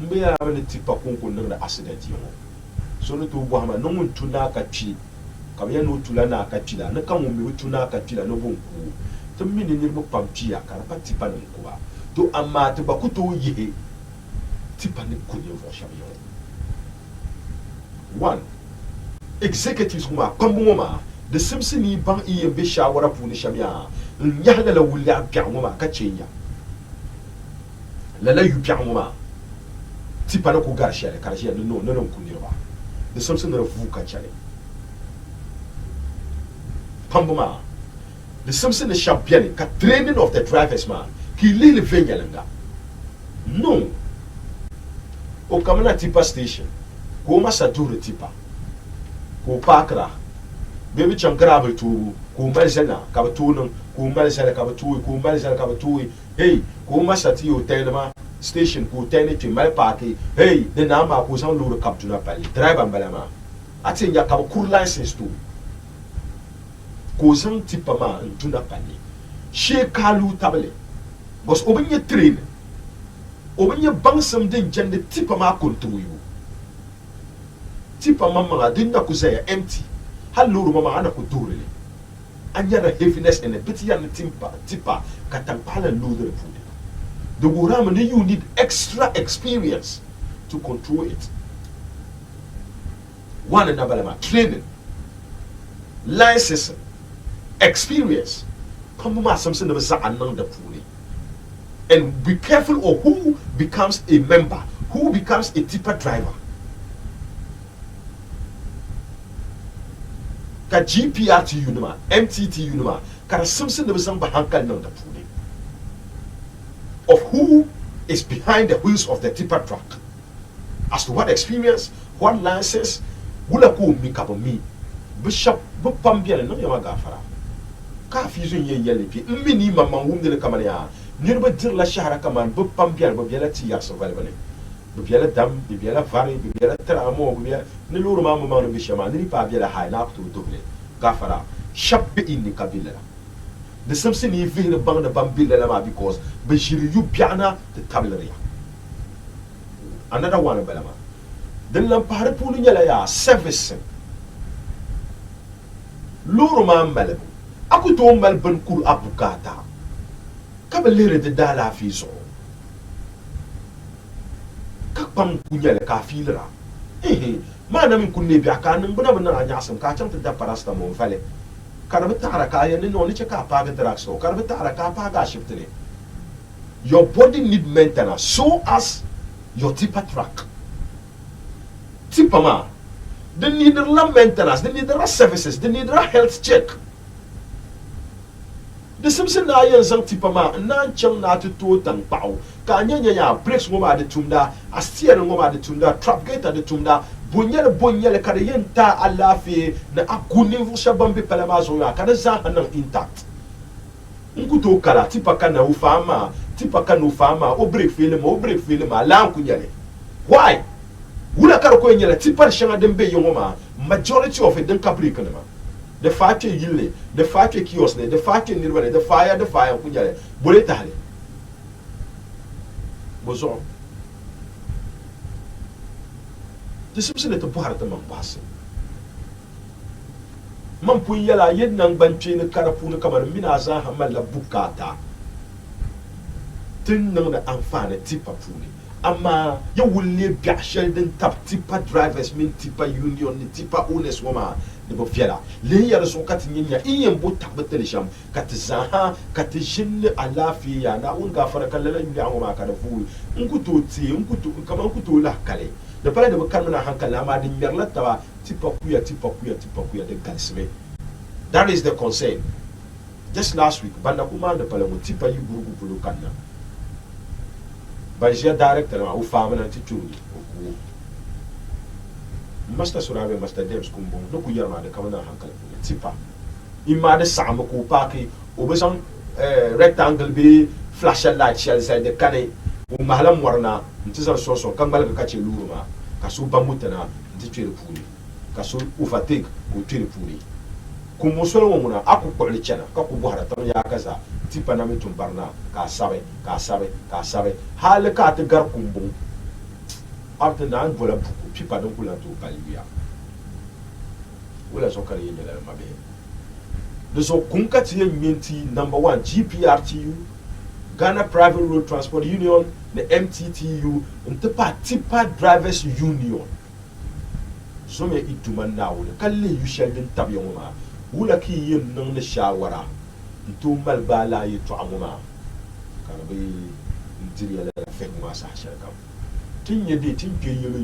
mbe ya bane tipa konko na accident yo so no to bo hama no mun tuna ka ci ka ya no tula na ka ci da na kan mu mi tuna ka ci da no bonku to min ni bo pamci ya kar pa tipa na ko ba to amma to ba kuto yi tipa ni kunye vo shabiyo one executives kuma kambo ma the simsini ban iya be shawara pu ni shamia nyahda la wulla piamo ma ka cenya la yu piamo ma tipa na ko garshia le karshia no kunirba the simsini na fu ka chale kambo ma the simsini shabiane ka training of the drivers ma ki lele venyalanga no o kamana tipa station ko ma saturu tipa ko pakra bebe chankara ba tu ko malsana ka ba tunun ko malsana ka ba tu ko malsana ka ba tu hey ko masati hotel ma station ko tenity mal party hey de na ma ko san luru kaptuna pali driver balama atin ya ka ba kur license tu ko san tipa ma tuna pali she kalu tabale bos obinye train obinye bangsam din jande tipa ma control you tipa mama dinda kuzaya empty haluru mama ana kudurele anyara heaviness and a bit yan tipa katampala loader food the gurama you need extra experience to control it one another training license experience come ma something that za ananda puli and be careful of who becomes a member, who becomes a tipper driver. Ka GPRT unuma, MTT unuma, ka something that was bahankal nang da puli of who is behind the wheels of the tipper truck. As to what experience, what license, wula ko mi kabo mi, bishop bupambia no yama gafara. Ka fizun ye yelepi, mini mama wumde le kamania. Nirba dir la shahara kaman bupambia biela ti ya survival. Biela dam, biela vari, biela tramo, biela ni luru mama mama bishama, ni pa biela hay na to double. Gafara, shabbe inni kabila. The something you feel the bang the bambila because bashiri you piana the tableria. Another one belama. The lampare pulling ya service. Luru mam melebu. Aku to melbun kul abukata. Kabalere de dala fiso. Kakpam kunyele ka filra. Mana min kunne bi aka nan buna buna anyasam ka chanta da parasta mo fale. Karabata araka ya ni no ni cheka pa ga draxo. Karabata araka pa ga shiftene. Your body need maintenance so as your tipper truck. Tipper ma. They need the maintenance, they need the services, they need the health check. The Simpson na yan sang tipper ma nan chang na to tang pao. Kanya ya brakes ngoma de tumda, a steering ngoma de tumda, trap gate de tumda, bonyele kada yenta alafi na akuni vusha bambi palamazo ya kada za hanan intact. Nkuto kala tipper kana ufama, tipper kana ufama, o break film lan kunyele. Why? Wula kar ko nyele tipper shanga dembe yongoma, majority of it den kabri kanama. The fire yille, the fire kiosk, the fire nirwane, the fire kunyele. Bole tale. Bozo. The Simpson to Buharata Mampasi. man pun yala yin nan banche ni karapu ni kamar mina za hamala bukata tin nan da amfani tipa puni amma ya wulle biya sheldon tap tipa drivers min tipa union ni tipa owners wama de bo fiala le yar so katin yinya iyen bo tabbatar sham kat zaha kat shin alafiya na un gafara kallala yin an ma ka da fu in kuto ti in kuto kaman kuto la kale da fara da bakar mana hankali ma din merlata ba tipa kuya da galsme. That is the concern. Just last week banda kuma da pala mu tipa yi gurgu pulu kanna banjia director ma u famana tituni ku master surabe master devs kumbo no ku yarma da kamana hankali tipa imma da sama ko paki obesan rectangle be flashlight shell sai da kane u mahalam warna ntizar soso kan balga kace luruma kasu bamutana ntitire puli kasu ufatik ku tire puli ku musolo muna aku ko lichana ka ku buhara tan ya kaza tipa na mitum barna ka sabe halaka ta gar kumbu after nan bola buku pipa don kula to kalbiya wala so kare yin la mabe de so kunka ti minti number 1 GPRTU Ghana Private Road Transport Union the MTTU ntipa tipa drivers union so me ituman nawule kalle yu sheldon tabyoma wula ki yin nan na shawara nto malbala yi to amuma kana bai ndiriya la fek ma sa sharkam tin yede tin ke yelo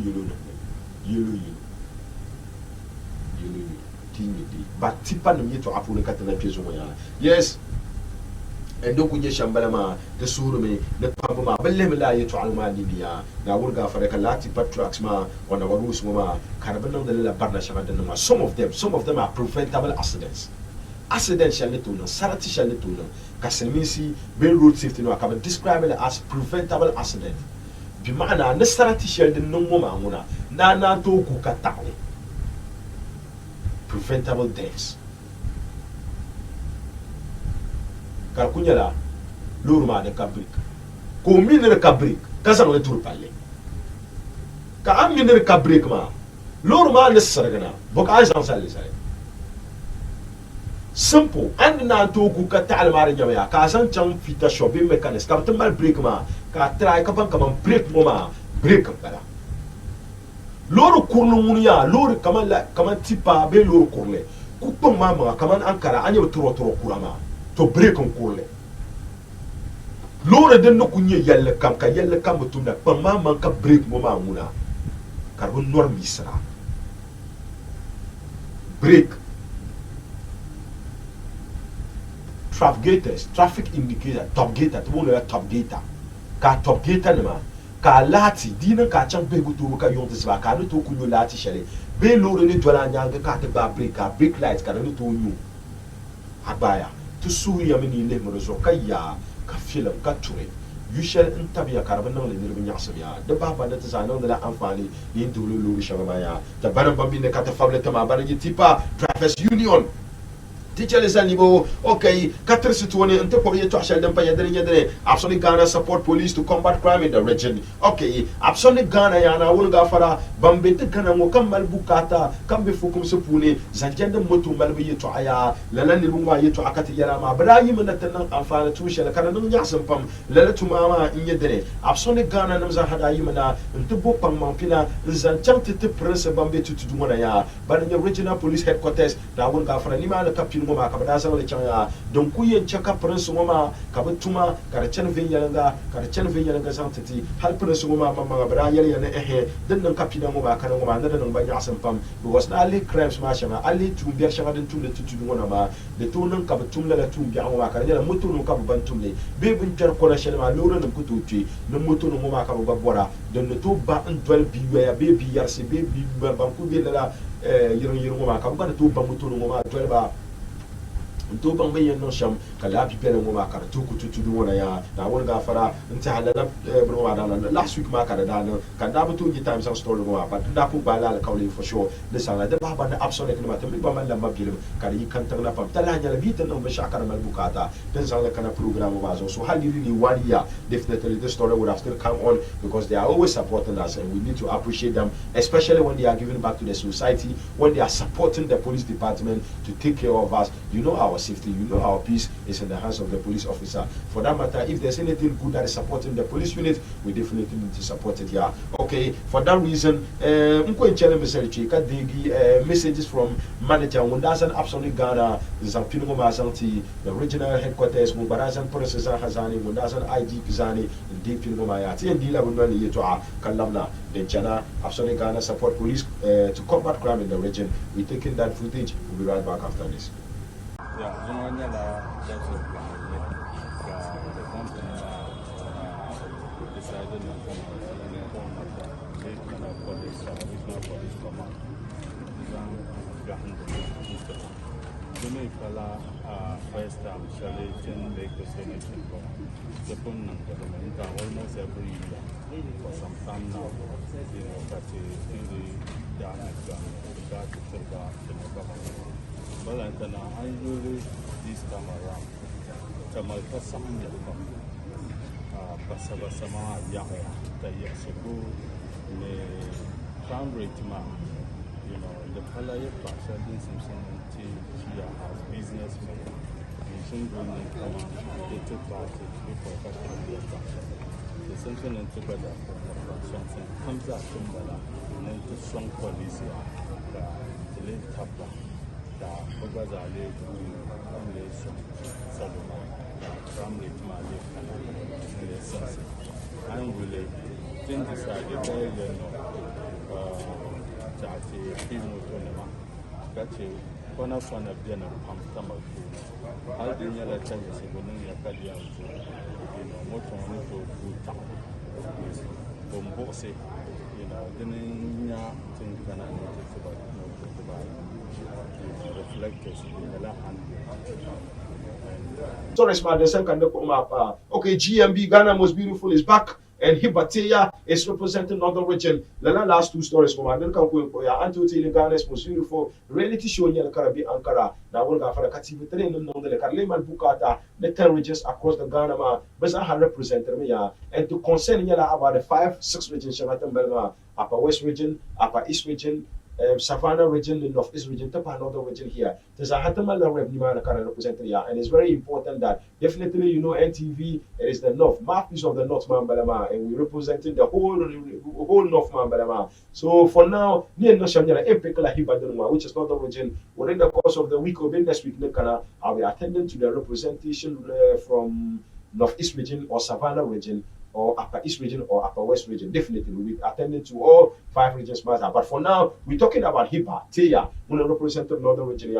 tin yede ba tipa no yeto apu ne katana pezo ya yes endo kunye shambala ma da suru me da pambo ma balle me la yeto alma libiya na wurga fara kala tipa trucks ma wana warus ma karban nan da la barna shaba da ma some of them are preventable accidents shall let know, sanity shall let know. Kasemisi, main road safety no, I can describe it as preventable accident. Bimana, the sanity shall the no mona, nana to kukatale. Preventable deaths. Kalkunyala, Lurma de Cabrik. Communal Cabrik, Kazan le Turpale. Kaminal Cabrik ma, Lurma de Saragana, Bokaz and Salisai. Simple and na to ku ka tal mar nyama ka san chang fita shopping mechanics ka mal break ma ka try ka ban kaman break mo ma break kala loro kurlu munya loro kaman tipa be loro kurle ku pon ma kaman ankara anya tro kurama to break on kurle loro den no kunye yalle kam tumna pon ma ka break mo ma muna karbon norm isra break traffic indicator, top gator, top gator. Ka top gator nama, ka lati, dina ka chang be gutu ka yon tisba, ka no to kunyo lati shele. Be lore ni dwala nyanga ka te ba brake lights ka no to nyu. Abaya, to suri ya mini le morozo ka ya, ka film ka ture. You shall intabia carbon le ni runya sabia. De baba da tsana da la amfani ni dulu lori shabaya. Da banan bambi ne ka ta fable tama banan tipa drivers union. Teacher is animal, okay, Catherine Situani and Tepoya to Ashel Payadre, absolutely Ghana support police to combat crime in the region. Okay, absolutely Ghana Yana, Wulgafara, Bambet Ghana, Mokamal Bukata, Kambifukum Supuni, Zanjanda Mutu Malbi to Aya, Lalani Rumba to Akatiyama, but I even at the Alpha Tusha, Kanan Yasampam, Lella to Mama in Yedre, absolutely Ghana Namza Hadayimana, and Tubopang Mampina, Zanchanti Prince Bambi to Dumanaya, but in the regional police headquarters, that Wulgafara Nima, the Captain. Ngoma kabada le chanya don kuyen chaka prince ngoma kabatuma karachan vinyalanga santati hal prince ngoma mama bara yale ne den nan kapina ngoma kana ngoma nan banya asampam because na ali crimes ma shama ali tumbiar shama den tumle tutu ngona ma de tonan kabatumla la tumbiar ngoma kana yala mutunu kaban tumle be bin jar kona shelma loro nan kututi nan mutunu ngoma kababora don to ba ndwal biya be biyar se be bi banku be la yiron ngoma kabana to ba mutunu ngoma twelba to bang bayan no sham kala pi pele mo ma kar to ku tutu wona ya na won ga fara nta halala bro ma da last week ma kar da no kan da bu to gi time some story mo ba da pu ba la kawli for sure da sala da ba da absolute ma tambi ba man la mabilim kar yi kan tang na pam tala nya la bitan no ba shakar mal bukata dan sala kana program ba so hali really 1 year definitely this story would have still come on because they are always supporting us and we need to appreciate them, especially when they are giving back to the society, when they are supporting the police department to take care of us. You know our safety, you know our peace is in the hands of the police officer. For that matter, if there's anything good that is supporting the police unit, we definitely need to support it. Yeah. Okay. For that reason, messages from manager Wundazan Absolute Ghana, Zampino Mazanti, the regional headquarters, Mubarazan Processor Hazani, Wundazan IG Kizani, Deep Mayati, and Dila Wundani Yetua, Kalamna, the Chana, Absolute Ghana support police to combat crime in the region. We're taking that footage. We'll be right back after this. First time Shalation Lake Destination for the Punan government almost every year for some time now. You know, but in the damage got to the government. Well, and then I usually this time around. Tamal Pasam Yakum Pasabasama Yahya, the Yasuku, the crown rate man. You know, the Palaya Pasha did something as businessmen. They took part before the sanction and together something comes up from the and to strong police the late Tapla, the Bogaza late relation, Saloma, family to my late and really then decided that people got you. Kona fana bia na pamtama ku aldi nyala tanya sibonun ya kadi ya moto moto buta bombose dinin tin kana no to reflectors in la hand. Torres Madison can come up. Okay, GMB Ghana Most Beautiful is back. And Hibatea is representing Northern Region. The last two stories from Aden Kankuya, Antuti Ghana's Most Beautiful reality show in the Caribbean Ankara. Now we'll go for the Kativi train in the Karleman Bukata, the 10 regions across the Ghana, Bazaha represented me. And to concern about the 5-6 regions, Shabatan Belma, Upper West Region, Upper East Region, Savannah region, the Northeast region, Tapa Northern region here. There's a Hatamala Revenue represented here, and it's very important that definitely NTV it is the North, mouthpiece of the North Mambalama, and we're representing the whole North Mambalama. So for now, near no Shamira, Epicala Hibadunwa, which is Northern region, within the course of the week or next week, I'll be attending to the representation from Northeast region or Savannah region, or Upper East region or Upper West region. Definitely, we'll be attending to all 5 regions. But for now, we're talking about Hibatea, who represents Northern region.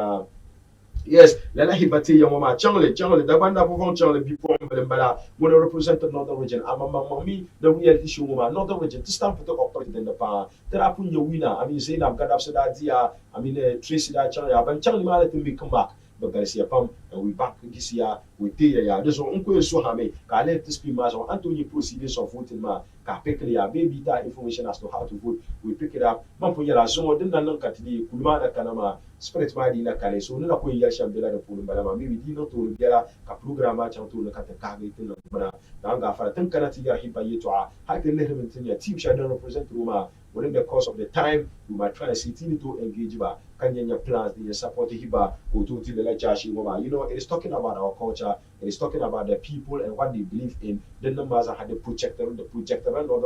Yes, Lala Hibatea, Mama, Changle, the band of Changle before Mbala, who represent Northern region. Amami, the reality show, Northern region, to stand for the operated in the power. Terapun your winner. I mean, saying I've got upset idea. I mean, Tracy that Changle, but Changle Mallet to come back. But Garcia Pam, and we back this year with Tia. There's one uncle so hame. Can let this be mass or Anthony proceedings of voting ma. Can pick baby that information as to how to vote. We pick it up. Mampoyala, so then non catidi, Kulmana Kanama, spread my dinner Kale, so no point Yasham de la Pulumba, maybe Dino to Gera, a program match to look at the Kagi to Nanga for a Tankanatia Hibayetoa, Hakan Lehimentia, team shadow represent Roma. Within the course of the time, you might try to see to engage ba Kanya plans, the support Hiba, go to the Lachashi Moma. It is talking about our culture, it is talking about the people and what they believe in. The numbers had the projector and other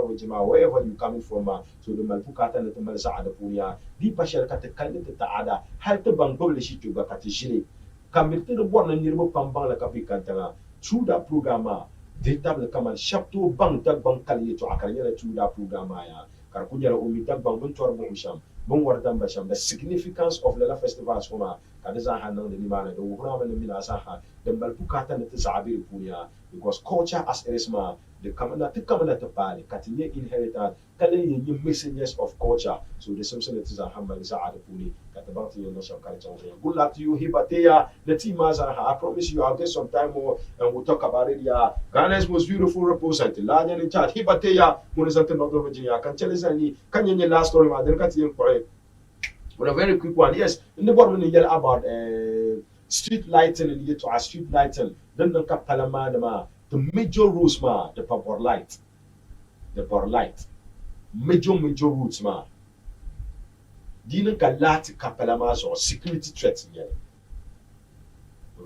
Wajima, wherever you're coming from. So the Malpukata and the Malsa Adapunia, the Pashal Katakandi Ada, had the Bangolish to Bakatishili. Come to the one and Nirbo Pambala Kapikantana through that program. Data will come and shop to Bang Bankali to Akanya through that program. Karkunya Umita Banguntor Bumsham, Bungwardam Basham, the significance of Lela festivals from Kadazahan and the Nimana, the Uram and the Minasaha, the Malpukata and the Zabir Punya, because culture as Erisma, the kamana to pali katinye inheritance kale ye messengers of culture. So the Simpson it is a hammer is a puli katabati you know some culture. Good luck to you Hibatea the team as I promise you I'll get some time more and we'll talk about it. Yeah, Ghana's most beautiful representative Lanya in chat Hibatea when is another Virginia I can tell us any can you last story I didn't you for it. But a very quick one, yes, in the bottom when you yell about street lighting and you to a street lighting, then the kapalama the major rules ma the power light. Major routes ma. Dinin kalati kapalamas or security threats in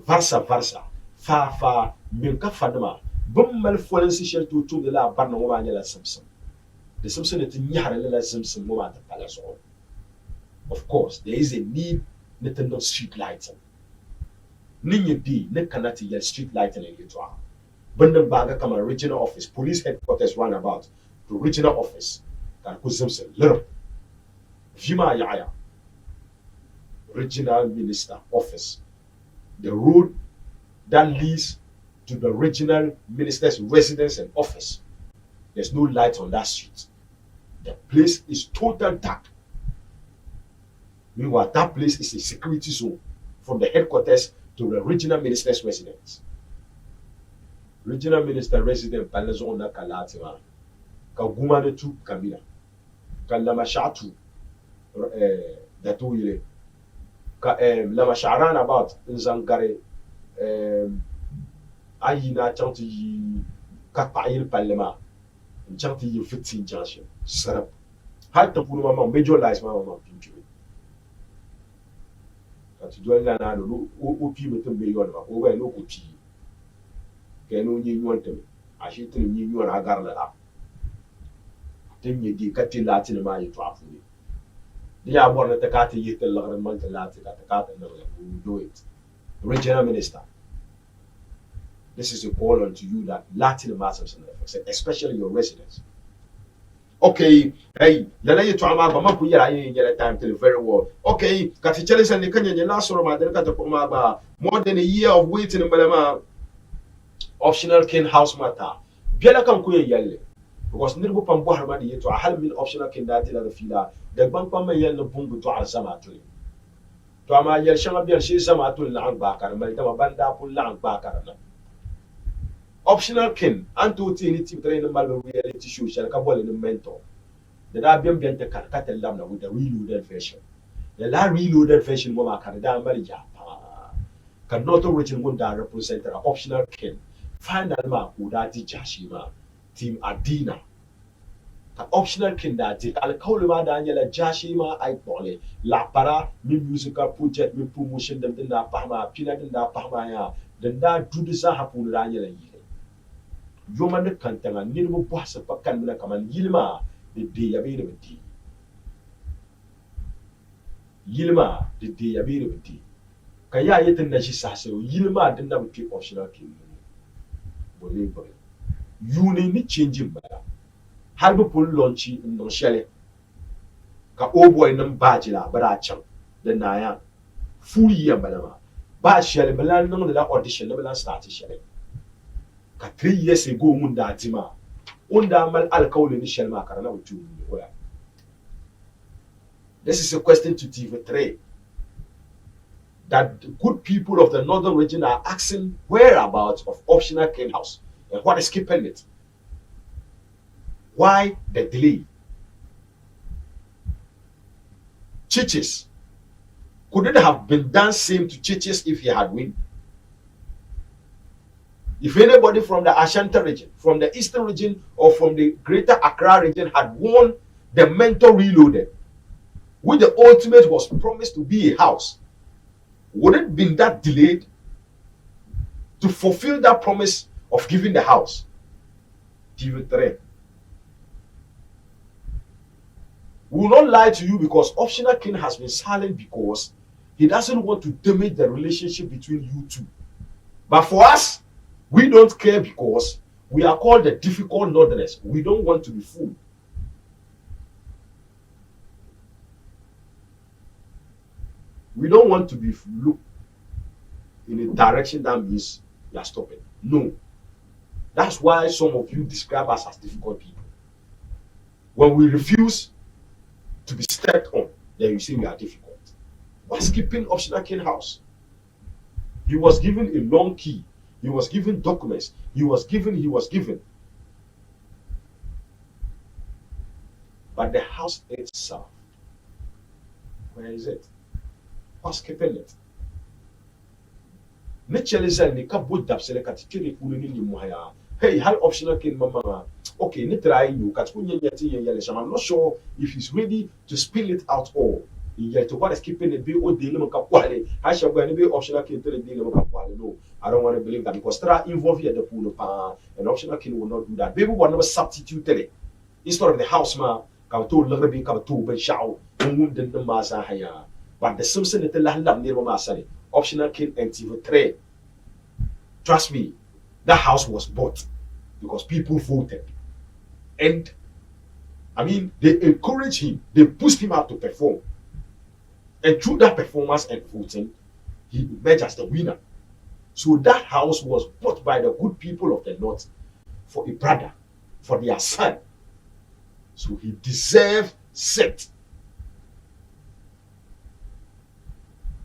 Versa, fa, minka fadama. Bummal fallen situation to the la barna woman yella Simpson. The Simpson it in Yahara Simpson woman the palace. Of course, there is a need to street lighting. Ninyi D, ne kanati yell street lighting in Utah. Bundam Baga come a regional office, police headquarters runabout to regional office. That was Simpson, little. Vima Yaya, regional minister office. The road that leads to the regional minister's residence and office. There's no light on that street. The place is total dark. Meanwhile, that place is a security zone from the headquarters to the regional minister's residence. Regional minister resident Palazo na Kalatima, Kagumane tu Kamila, Kalamashatu, Datuile, Lamasharan about Zangare, Ayina Chanti Kapail Palema, Chanti 15 junction, Sarap. Had to put my major lies, my mama. To join that, I don't know who people to be on over no good. Can only want them. I should tell you and I got that up. Then you did cut in Latin and my traffic. They are born at the cat yet a lot of months Latin at the cat and will do it. Regional minister. This is a call on to you that Latin matters, especially your residents. Okay, hey, lala you trauma, but my puya I get a time till very well. Okay, Katichelis and the Kenyan last or my delicate more than a year of waiting in Malama. Optional kin house matter. Biela kan kuya yelle. Because Nirbu Pambo Harmadi to a half optional kin that the fila, the Bampama yell no bungu to Azamatul. To Ama yell Shamabian she Zamatul lang back and Maltama Banda pull lang back. Optional kin, Anto Tinity train Malva reality show shall cabal in the mentor. The Dabian Benta can cut a lamna with the reloaded version. The la reloaded version Mama Canada Marija cannot origin one that represent an optional kin. Find Alma Udati Jashima, Team Adina. An optional kin that did Alcolima Daniela Jashima I Pole, La Para, me musical project, me promotion them in the Pama, Pinat in the Pamaya, then that do the Zahapu Daniela. Yoman the Kantang and Nilmo Bossa Pakan Kaman Yilma, the day available tea. Yilma, the day available tea. Kaya yet in the Shisaso, Yilma didn't have a keep optional king. You need changing better. Halbo pull launchy in no shell. Ka boy num bajila, baracham, the Naya. Full year, Balama. Bad shell, Balan, no the audition, no Balan started shelling. 3 years ago, Munda Tima, Unda Mal Alcohol in the shell marker. This is a question to TV3 that the good people of the northern region are asking whereabouts of optional kin house and what is keeping it. Why the delay? Churches could it have been done same to churches if he had win? If anybody from the Ashanti region, from the eastern region, or from the greater Accra region had won the mentor reloaded, which the ultimate was promised to be a house, would it been that delayed to fulfill that promise of giving the house? TV3. We will not lie to you because optional king has been silent because he doesn't want to damage the relationship between you two. But for us, we don't care because we are called the difficult northerners. We don't want to be fooled. We don't want to be looked in a direction that means we are stopping. No. That's why some of you describe us as difficult people. When we refuse to be stepped on, then you say we are difficult. What's keeping Optional King house? He was given a long key. He was given documents. He was given. But the house itself, where is it? What's keeping it? Hey, how Optional King mama? Okay, I'm not sure if he's ready to spill it out all. Yet to what is keeping the bill or dealing with I shall go and be Optional King to the deal with no. I don't want to believe that because there are involved here at the pool of an Optional King will not do that. Baby will never substitute it. Instead of the house man, come to Lugby, come to Ben Shaw, and the Masa Haya. But the Simpson at the land near Masari, Optional King and TV3. Trust me, that house was bought because people voted. And I mean, they encouraged him, they pushed him out to perform. And through that performance and voting, he emerged as the winner. So that house was bought by the good people of the North for a brother, for their son. So he deserved set.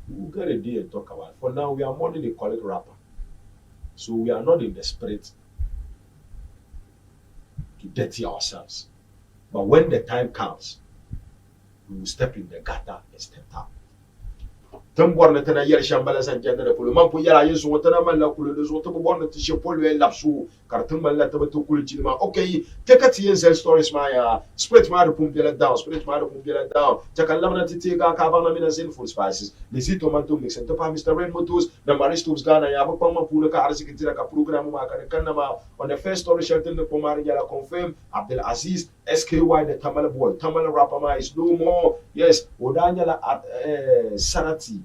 We'll get a day and talk about it. For now, we are more than a college rapper. So we are not in the spirit to dirty ourselves. But when the time comes, we will step in the gutter and step out. Tamborna tana yel shambala san jandara pulu mampu yala yesu watana malla kulu lezo to borna tishe polu el lapsu kartum malla tabato kulu chilma. Okay, take a TNZ stories my split my pumpela down, Chakalamna titiga kabana mina sinful spices. Lisi tomato mix and topa Mr. Red Motos, the Maristos Ghana Yabama Pula Karsikitira program Kanama on the first story shelter the Pomari Yala confirm Abdel Aziz SKY the Tamala boy, Tamala Rapama is no more. Yes, Odanyala at Sanati.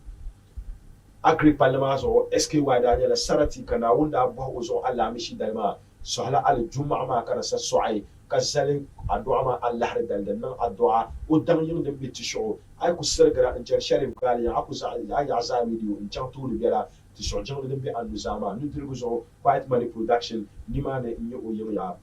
Agri Palamas or SKY Daniela Sarati Kanaunda Bozo Allah Mishi Dalma, Sohala Al Juma Karasa Soai, Kasali Aduama Allah Dalana Adua, Udang the British show. I could serve and Sherif Gali, Akusa Ayaza video in Chantu Libera, to Sojan Limbe and Luzama, Nutribuzo, White Money Production, Nimane in Yoya,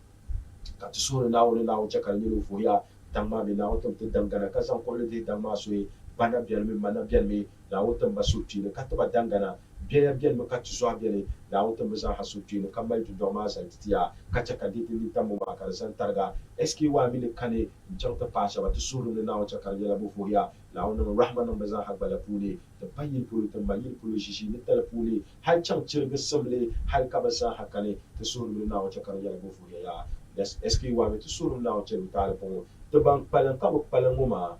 Katusura now and now Chakal for ya, Dama now to Dangana Kazan quality Damasui. Bana bielmi mana bielmi na wotan basuti ne kataba dangana biya bielmi katuzwa bielmi na wotan bazan hasuti ne kamai tu doma santia kacha kaditi ni tamu makar santarga eski wa mini kane mchanta pasha watu suru ne na wacha karjela bufuya na wonan rahman bazan hakbala puli ta bayin puli shishi ne tala puli hal chang chirga samle hal kabasa hakane ta suru ne na wacha karjela bufuya ya das eski wa tu suru na wacha utale pongo to bang palan kabuk palan muma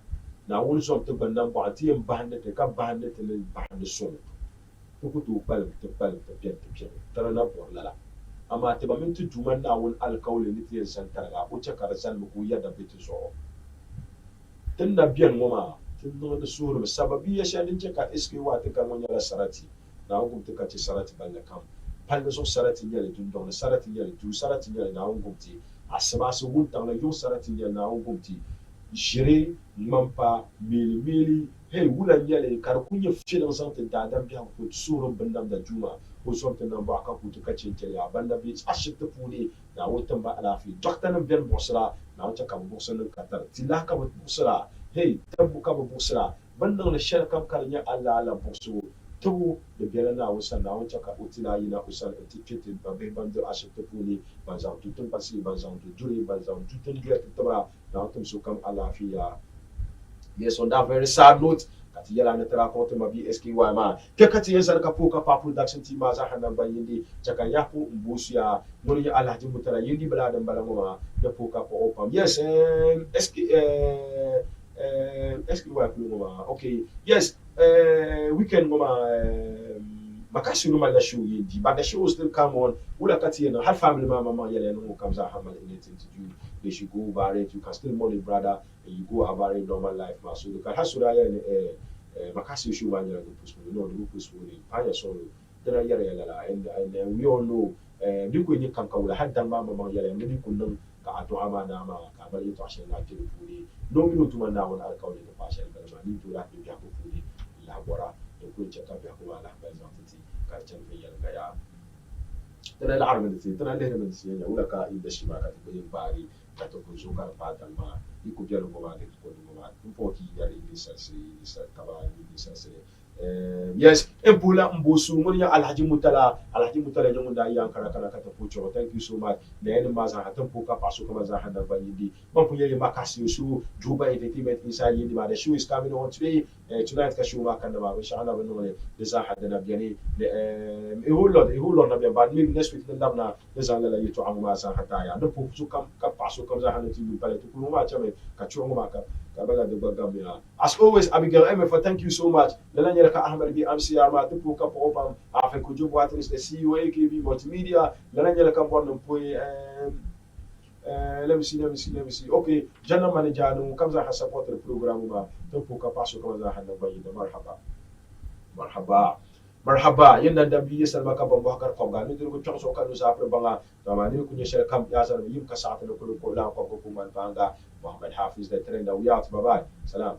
na wani som to bandan ba ti en bahande te ka bahande te le bahande som to ku to pal te pien tara na por lala ama te ba min tu juman na won alkawle ni ti san taraga o cha kar san ku ya da bitu so tin da biyan moma tin no da suru sababi ya sha din ka iski wa te kan wani la sarati na won te ka ci sarati balle kam pal da so sarati ne le tun don sarati ne le tu sarati ne na won ti asaba so won tan la yo sarati ne na won ti jire mampa mili hey wulan yale kar kunya filin santin da dan biya ku surun bandam da juma ko somtin nan ba ka ku tuka cincin ya banda bi ashita fune na wutan ba alafi dokta nan ben bosra na wuta ka bosra katar tilla ka bosra hey tabu ka bosra bandan da shar kam karnya Allah ala bosu to da bela na wusan na wuta ka utila yina usan tikitin ba be bando ashita fune ba za tutun pasi ba za tutun ba za tutun biya tabra na wutan su kam alafiya. Yes, on that very sad note, kati yala na tara konti mabi SKY ma. Ke kati yensa ka poka pa production team ma za hanan ba yindi chaka yapo mbusu ya ngoni ya Alhaji Mutala yindi bala dan bala ngoma na poka po opam. Yes, SKY ku ngoma. Okay. Yes, weekend ngoma makasi no la show yindi, but the show still come on. Ula kati yena har family mama yele no comes out have anything to do. They should go over it. You can still money brother. You go about a normal life, so you can have Suraya and Makasi Shuanya to push me, no, the push me, Paya Solo, and we all know, you could come out, had done Mamma Yella, and you couldn't go to Amanama, Kabali Tasha, like the Puri, no minute to one now, and I'll call it the Pasha, but I need to like the Yaku Puri, Labora, the Kuncha Yakua, Bazanti, Kachan Yelgaya. tana al'arba da ce tana lehre man siya wala ka inda shi ma ka tabi bari ka to ko zo ka fatan ma iku biya ko ma da ko ma tun po ki ya ni sa ka ba ni sa yes empula mbosu mun ya alhaji mutala jamun da yan kara kana ka ta pocho thank you so much da yan ma za hatan po ka paso kuma za hada ba yidi ban ku yayi makasi su juba entertainment inside yidi ma the show is coming on today tonight ka show ma kan da ba insha Allah ban ne da za hada na biyani a whole lot na biya ba min next week dan na da za la yito amma za hada ya da po su kam ka paso kam za hada ti pale to kuma ma chame ka chuo ma ka kabala de bagambia. As always, Abigail MF, thank you so much. Lalanyeraka Ahmed B. MCR, ma tupu ka po opam, afen kujo Wateris, the CEO, AKB Multimedia, Lalanyeraka Bondum Pui, let me see. Okay, General Manager, no comes and has supported the program, tupu ka paso kaza handa bayi, marhaba yenda dabi salma ka bambo hakar ko ga ni ko chong so kanu sa banga tamani ko ni shel kam ya sar yim ka sa ta ko la ko man banga Muhammad Hafiz the trend we out bye bye salam